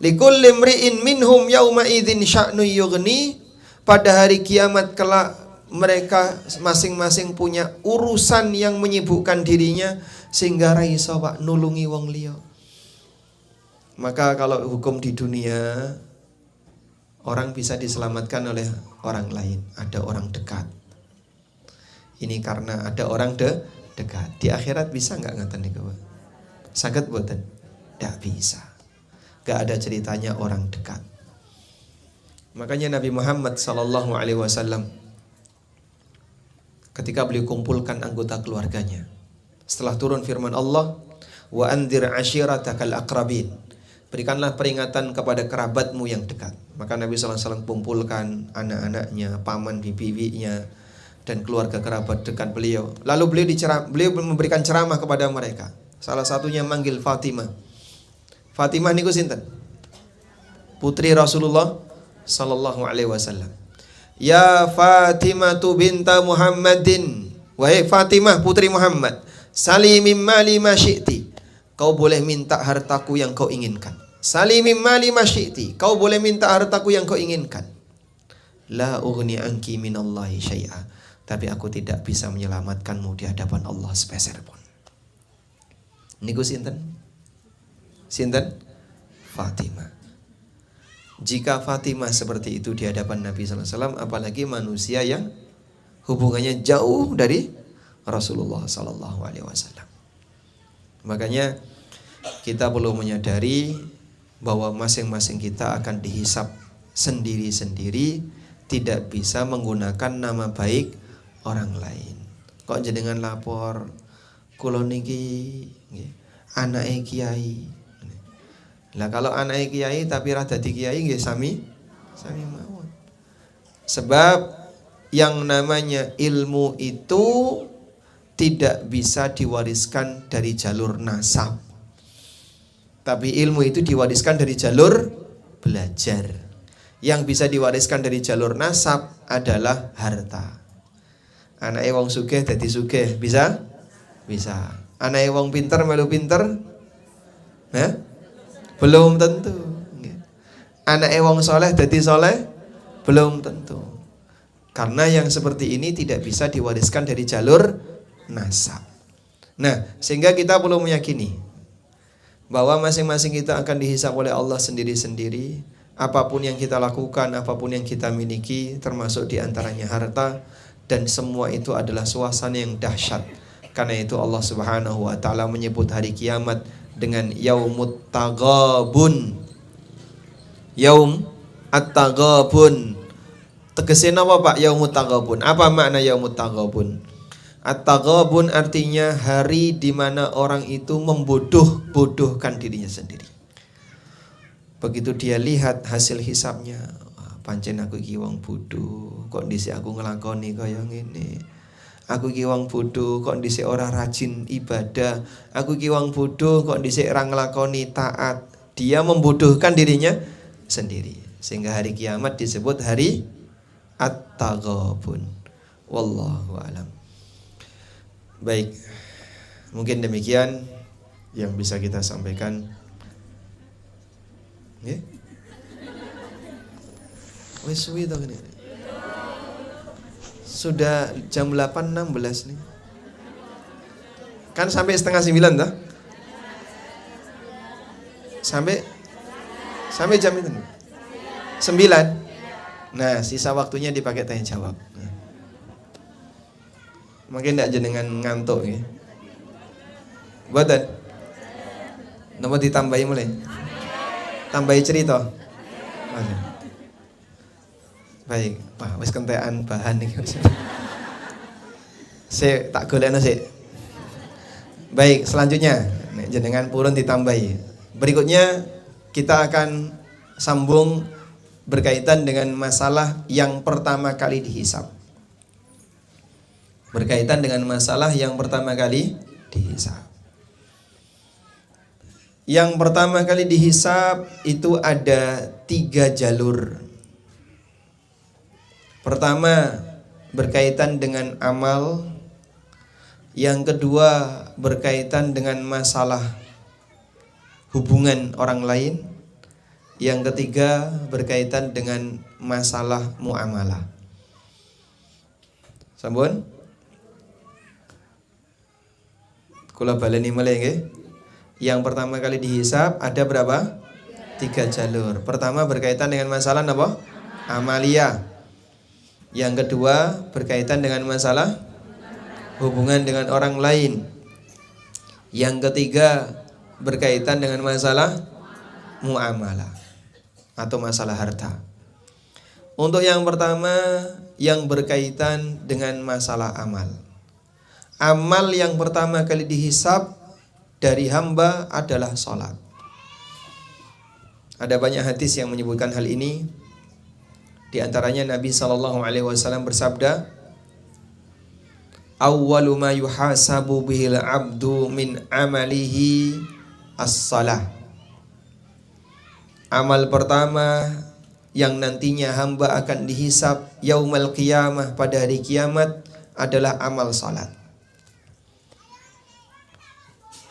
Likulli imri'in minhum yauma idzin sya'nu yughni. Pada hari kiamat kelak mereka masing-masing punya urusan yang menyibukkan dirinya sehingga ra iso Pak nulungi wong liya. Maka kalau hukum di dunia, orang bisa diselamatkan oleh orang lain, ada orang dekat. Ini karena ada orang dekat. Di akhirat bisa enggak ngaten niku, Pak? Saged mboten? Tidak bisa. Gak ada ceritanya orang dekat. Makanya Nabi Muhammad SAW ketika beliau kumpulkan anggota keluarganya, setelah turun firman Allah, wa anzir ashiratakal aqrabin, berikanlah peringatan kepada kerabatmu yang dekat. Maka Nabi SAW kumpulkan anak-anaknya, paman bibinya, dan keluarga kerabat dekat beliau. Lalu beliau memberikan ceramah kepada mereka. Salah satunya manggil Fatimah. Fatimah niku sinten? Putri Rasulullah sallallahu alaihi wasallam. Ya Fatimah binta Muhammadin. Wahai Fatimah putri Muhammad, sali min mali ma syi'ti. Kau boleh minta hartaku yang kau inginkan. Sali min mali ma syi'ti. Kau boleh minta hartaku yang kau inginkan. La ughni anki minallahi syai'a. Tapi aku tidak bisa menyelamatkanmu di hadapan Allah sepeser pun. Niku sinten? Sinten? Fatimah. Jika Fatimah seperti itu di hadapan Nabi sallallahu alaihi wasallam, apalagi manusia yang hubungannya jauh dari Rasulullah sallallahu alaihi wasallam. Makanya kita perlu menyadari bahwa masing-masing kita akan dihisap sendiri-sendiri, tidak bisa menggunakan nama baik orang lain. Kok jenengan lapor kula niki anake kiai. Lah kalau anake kiai tapi ra dadi kiai nggih sami mawon. Sebab yang namanya ilmu itu tidak bisa diwariskan dari jalur nasab. Tapi ilmu itu diwariskan dari jalur belajar. Yang bisa diwariskan dari jalur nasab adalah harta. Anake wong sugih dadi sugih, bisa? Bisa. Anake wong pinter melu pinter? Belum tentu. Anake wong soleh dadi soleh? Belum tentu. Karena yang seperti ini tidak bisa diwariskan dari jalur nasab. Nah, sehingga kita perlu meyakini bahwa masing-masing kita akan dihisap oleh Allah sendiri-sendiri. Apapun yang kita lakukan, apapun yang kita miliki, termasuk diantaranya harta, dan semua itu adalah suasana yang dahsyat. Karena itu Allah Subhanahu wa taala menyebut hari kiamat dengan yaumut taghabun. Yaum at-taghabun. Tegesin apa Pak yaumut taghabun? Apa makna yaumut taghabun? At-taghabun artinya hari di mana orang itu membodoh-bodohkan dirinya sendiri. Begitu dia lihat hasil hisabnya, pancen aku iki wong bodoh, kok dhisik aku nglakoni kaya ngene. Aku ki wong bodoh kok dhisik ora rajin ibadah. Aku ki wong bodoh kok dhisik ora nglakoni taat. Dia membodohkan dirinya sendiri. Sehingga hari kiamat disebut hari at-taghabun. Wallahu a'lam. Baik. Mungkin demikian yang bisa kita sampaikan. Nggih. Wis suwi to ngene. Sudah jam 8.16 nih. Kan sampai setengah 9 toh? Sampai jam itu 9. Nah, sisa waktunya dipakai tanya jawab. Mungkin tidak jenengan ngantuk ya. Boten. Napa ditambahi mulai? Tambahi cerita. Baik, wah wis kentekan bahan iki. Sik tak golekno sik. Baik, selanjutnya nek jenengan purun ditambahi. Berikutnya kita akan sambung berkaitan dengan masalah yang pertama kali dihisab. Berkaitan dengan masalah yang pertama kali dihisab. Yang pertama kali dihisab itu ada 3 jalur. Pertama berkaitan dengan amal. Yang kedua berkaitan dengan masalah hubungan orang lain. Yang ketiga berkaitan dengan masalah muamalah. Sampun? Kula baleni malih nggih. Yang pertama kali dihisab ada berapa? 3 jalur. Pertama berkaitan dengan masalah apa? Amalia. Yang kedua berkaitan dengan masalah hubungan dengan orang lain. Yang ketiga berkaitan dengan masalah muamalah atau masalah harta. Untuk yang pertama yang berkaitan dengan masalah amal. Amal yang pertama kali dihisab dari hamba adalah sholat. Ada banyak hadis yang menyebutkan hal ini. Di antaranya Nabi SAW bersabda, awwalu ma yuhasabu bihil abdu min amalihi as-salah. Amal pertama yang nantinya hamba akan dihisab yaumal qiyamah, pada hari kiamat, adalah amal salat.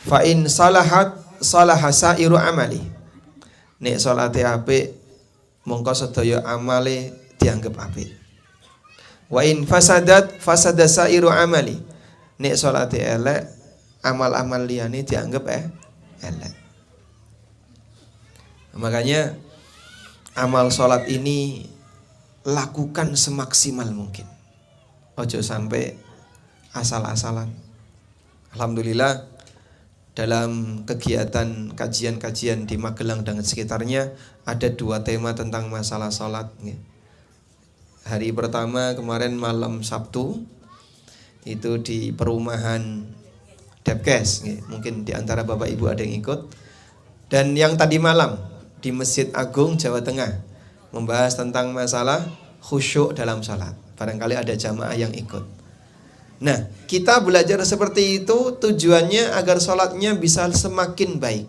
Fa in salahat salaha sairu amali. Nek salate apik, mongko sedaya amale dianggap apik. Wa in fasadat fasada sairu amali. Nek salate elek, amal-amal liyane dianggap elek. Makanya amal salat ini lakukan semaksimal mungkin. Ojo sampai asal-asalan. Alhamdulillah, dalam kegiatan kajian-kajian di Magelang dan sekitarnya ada 2 tema tentang masalah sholat. Hari pertama kemarin malam Sabtu itu di perumahan Depkes, mungkin di antara Bapak Ibu ada yang ikut. Dan yang tadi malam di Masjid Agung Jawa Tengah membahas tentang masalah khusyuk dalam sholat. Barangkali ada jamaah yang ikut. Nah, kita belajar seperti itu tujuannya agar sholatnya bisa semakin baik.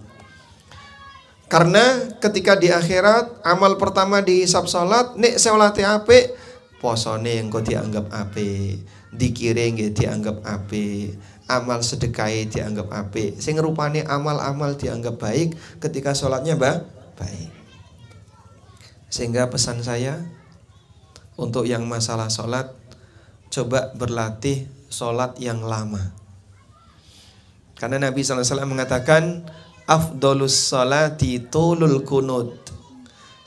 Karena ketika di akhirat, amal pertama dihisab sholat, nek sholate apik, posone engko dianggap apik, dikire nggih dianggap apik, amal sedekahe dianggap apik. Sing rupane amal-amal dianggap baik ketika sholatnya baik. Sehingga pesan saya untuk yang masalah sholat, coba berlatih sholat yang lama. Karena Nabi SAW mengatakan afdolus sholati tulul kunut.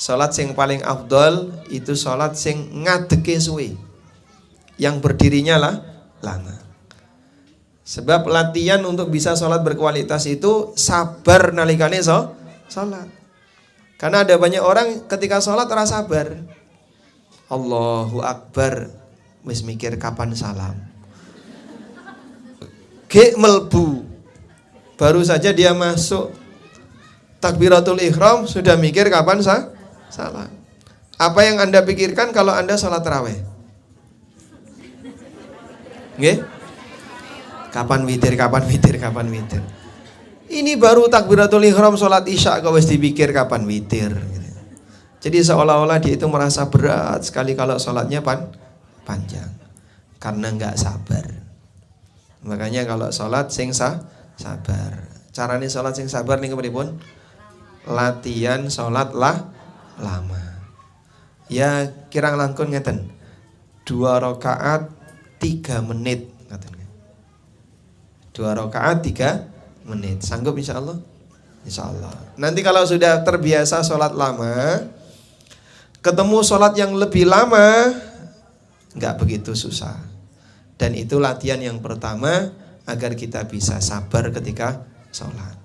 Sholat yang paling afdol itu sholat yang ngadeke suwe, yang berdirinya lama. Sebab latihan untuk bisa sholat berkualitas itu sabar nalikane sholat. Karena ada banyak orang ketika sholat rasa sabar. Allahu Akbar, wis mikir kapan salam. Melbu, baru saja dia masuk takbiratul ihram sudah mikir kapan salam. Apa yang Anda pikirkan kalau Anda sholat tarawih? Nggih? Kapan witir? Ini baru takbiratul ihram sholat isya kok wis dipikir kapan witir. Jadi seolah-olah dia itu merasa berat sekali kalau sholatnya panjang karena nggak sabar. Makanya kalau sholat sing sabar. Caranya sholat sing sabar nih kepripun? Latihan sholat lama. Ya kirang langkun ngeten. 2 rakaat 3 menit ngaten. 2 rakaat 3 menit. Sanggup insyaallah? Insyaallah. Nanti kalau sudah terbiasa sholat lama, ketemu sholat yang lebih lama, nggak begitu susah. Dan itu latihan yang pertama agar kita bisa sabar ketika sholat.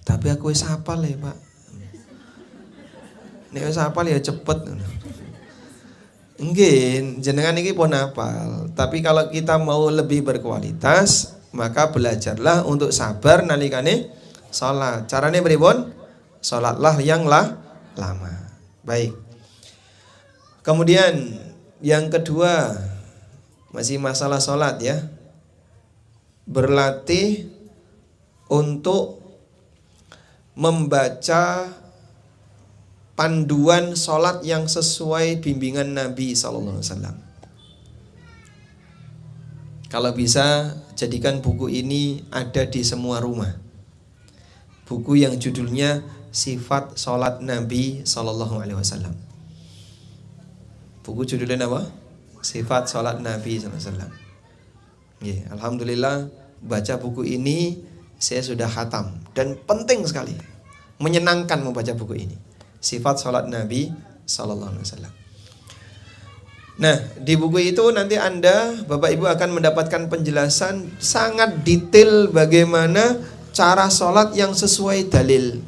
Tapi aku wis hafal ya Pak. Nek wis hafal ya cepet. Nggih, jenengan iki pun hafal. Tapi kalau kita mau lebih berkualitas, maka belajarlah untuk sabar nalikane sholat. Caranya pripun? Sholatlah yang lama. Baik. Kemudian yang kedua, masih masalah sholat ya. Berlatih untuk membaca panduan sholat yang sesuai bimbingan Nabi SAW. Kalau bisa, jadikan buku ini ada di semua rumah. Buku yang judulnya Sifat Sholat Nabi SAW. Buku judulnya apa? Sifat Sholat Nabi SAW. Ya, alhamdulillah baca buku ini saya sudah khatam dan penting sekali, menyenangkan membaca buku ini. Sifat Sholat Nabi SAW. Nah, di buku itu nanti Anda, Bapak Ibu akan mendapatkan penjelasan sangat detail bagaimana cara sholat yang sesuai dalil.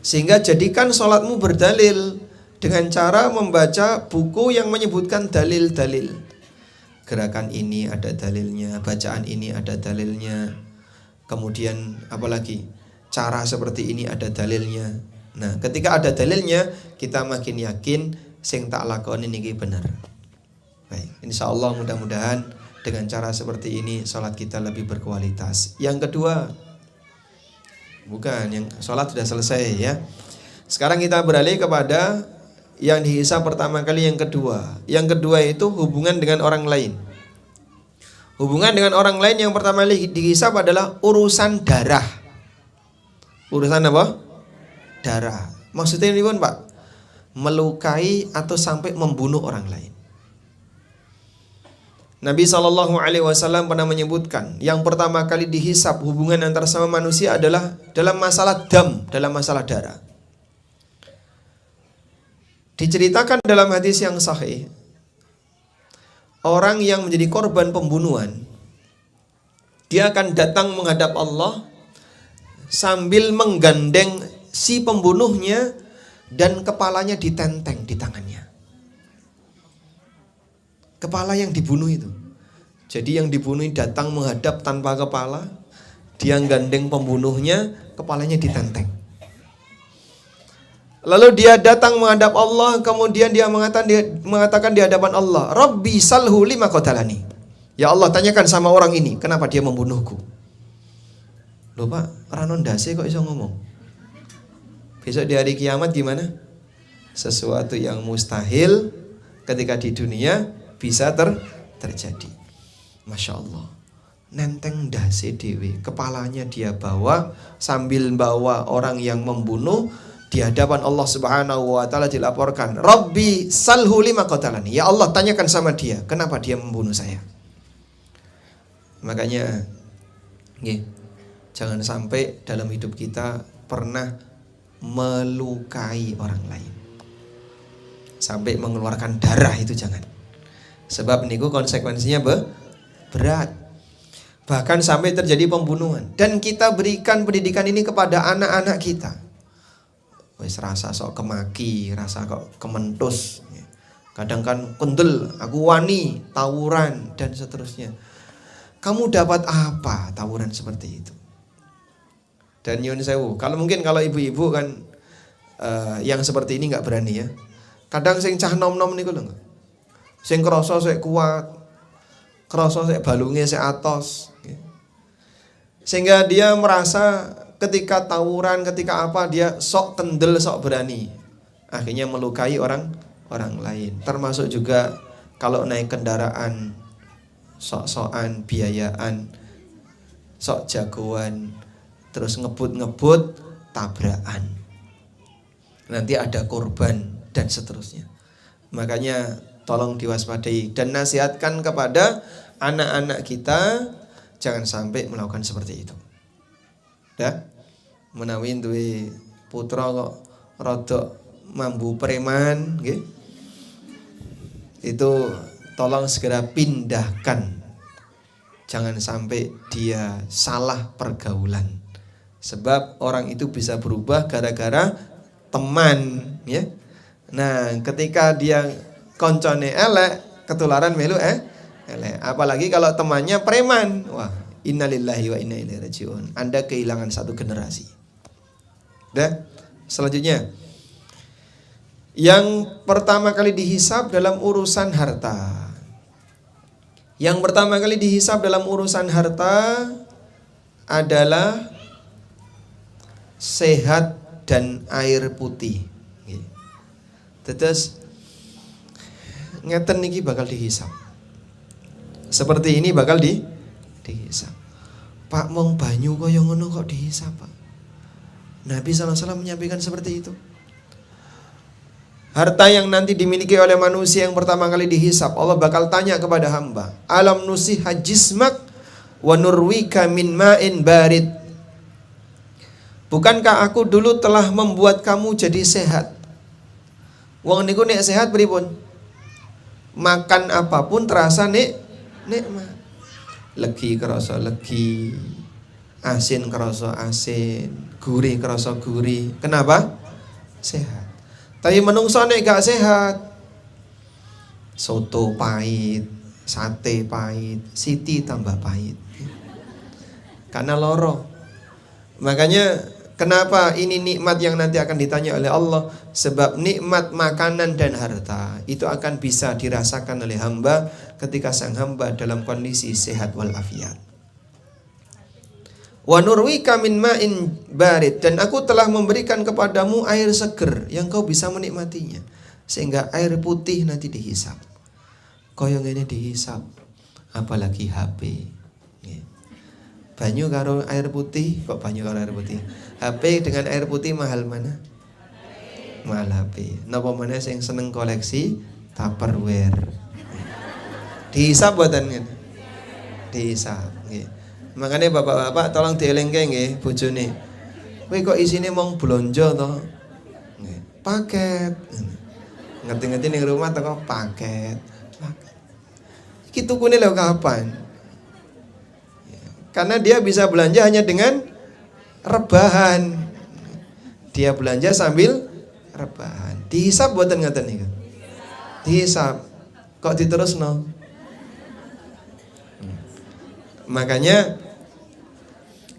Sehingga jadikan sholatmu berdalil dengan cara membaca buku yang menyebutkan dalil-dalil. Gerakan ini ada dalilnya, bacaan ini ada dalilnya. Kemudian apalagi? Cara seperti ini ada dalilnya. Nah, ketika ada dalilnya, kita makin yakin sing tak lakoni niki bener. Baik, insya Allah mudah-mudahan dengan cara seperti ini sholat kita lebih berkualitas. Yang kedua, bukan, yang sholat sudah selesai ya. Sekarang kita beralih kepada yang dihisab pertama kali, yang kedua. Yang kedua itu hubungan dengan orang lain. Hubungan dengan orang lain yang pertama kali dihisab adalah urusan darah. Urusan apa? Darah. Maksudnya ini pun Pak, melukai atau sampai membunuh orang lain. Nabi SAW pernah menyebutkan yang pertama kali dihisab hubungan antara sama manusia adalah dalam masalah dam, dalam masalah darah. Diceritakan dalam hadis yang sahih, orang yang menjadi korban pembunuhan, dia akan datang menghadap Allah sambil menggandeng si pembunuhnya dan kepalanya ditenteng di tangannya. Kepala yang dibunuh itu. Jadi yang dibunuh datang menghadap tanpa kepala, dia gandeng pembunuhnya, kepalanya ditenteng. Lalu dia datang menghadap Allah, kemudian dia mengatakan di hadapan Allah, Rabbi salhu lima qatalani. Ya Allah, tanyakan sama orang ini, kenapa dia membunuhku? Loh Pak, ranon dase kok iso ngomong? Besok di hari kiamat gimana? Sesuatu yang mustahil ketika di dunia bisa terjadi. Masya Allah. Nenteng dase dewe, kepalanya dia bawa sambil bawa orang yang membunuh. Di hadapan Allah Subhanahu wa taala dilaporkan, Rabbi salhu lima qatalani. Ya Allah, tanyakan sama dia, kenapa dia membunuh saya? Makanya jangan sampai dalam hidup kita pernah melukai orang lain sampai mengeluarkan darah, itu jangan. Sebab niku konsekuensinya berat. Bahkan sampai terjadi pembunuhan. Dan kita berikan pendidikan ini kepada anak-anak kita. Wes rasa sok kemaki, rasa kok kementus. Kadang kan kendel, aku wani, tawuran dan seterusnya. Kamu dapat apa tawuran seperti itu? Dan nyun sewu, kalau ibu-ibu kan yang seperti ini nggak berani ya. Kadang sing cah nom-nom niku lho. Sing krasa sik kuat, krasa sik balunge sik atos. Sehingga dia merasa ketika tawuran, ketika apa, dia sok kendel, sok berani. Akhirnya melukai orang lain. Termasuk juga kalau naik kendaraan, sok-sokan, biayaan, sok jagoan, terus ngebut-ngebut, tabrakan. Nanti ada korban dan seterusnya. Makanya tolong diwaspadai dan nasihatkan kepada anak-anak kita jangan sampai melakukan seperti itu. Ya, menawi duwe putra kok rodok mambu preman, nggih. Itu tolong segera pindahkan. Jangan sampai dia salah pergaulan. Sebab orang itu bisa berubah gara-gara teman, ya. Nah, ketika dia koncone elek, ketularan melu elek. Apalagi kalau temannya preman. Wah, innalillahi wa inna ilaihi rajiun. Anda kehilangan satu generasi. Dan selanjutnya, yang pertama kali dihisab dalam urusan harta. Yang pertama kali dihisab dalam urusan harta adalah sehat dan air putih. Terus ngeten niki bakal dihisab. Seperti ini bakal dihisab. Pak mong banyu kaya ngono kok dihisab, Pak? Nabi SAW menyampaikan seperti itu. Harta yang nanti dimiliki oleh manusia yang pertama kali dihisab, Allah bakal tanya kepada hamba, alam nusiha jismak wa nurwika min ma'in barid. Bukankah aku dulu telah membuat kamu jadi sehat? Wong niku nek sehat pripun? Makan apapun terasa nikmat. Legi kerasa legi, asin kerasa asin, gurih kerasa gurih. Kenapa? Sehat. Tapi menungso nek gak sehat, soto pahit, sate pahit, siti tambah pahit. Karena loro. Makanya Kenapa ini nikmat yang nanti akan ditanya oleh Allah? Sebab nikmat makanan dan harta itu akan bisa dirasakan oleh hamba ketika sang hamba dalam kondisi sehat walafiat. Wa nurwika min ma'in barid, dan aku telah memberikan kepadamu air seger yang kau bisa menikmatinya. Sehingga air putih nanti dihisap. Koyong ini dihisap, apalagi HP. Banyu karo air putih, kok banyu karo air putih? HP dengan air putih mahal mana? Mahal HP. Napa meneh sing seneng koleksi Tupperware. Dihisap buatan ngene. Dihisap nggih. Makanya bapak-bapak tolong dielingke nggih bojone. Kowe kok isine mung blonjo to? Nggih. Paket. Ngerti-ngerti ning rumah teko paket. Iki tukune lho kapan? Karena dia bisa belanja hanya dengan rebahan. Dia belanja sambil rebahan. Dihisap buatan ngaten niku. Dihisap. Kok diterusno? Makanya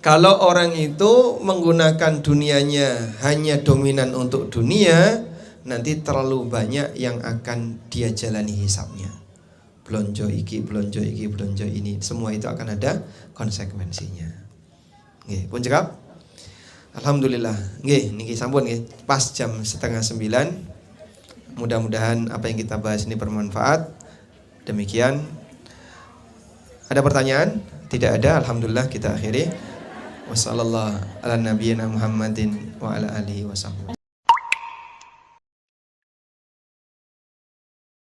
kalau orang itu menggunakan dunianya hanya dominan untuk dunia, nanti terlalu banyak yang akan dia jalani hisapnya. Blonjo iki, blonjo iki, blonjo ini, semua itu akan ada konsekuensinya. Nggih, pun cekap. Alhamdulillah. Nggih, niki sampun nggih, pas jam 8:30. Mudah-mudahan apa yang kita bahas ini bermanfaat. Demikian. Ada pertanyaan? Tidak ada. Alhamdulillah kita akhiri. Wassallallahu ala nabiyyina Muhammadin wa ala alihi wasallam.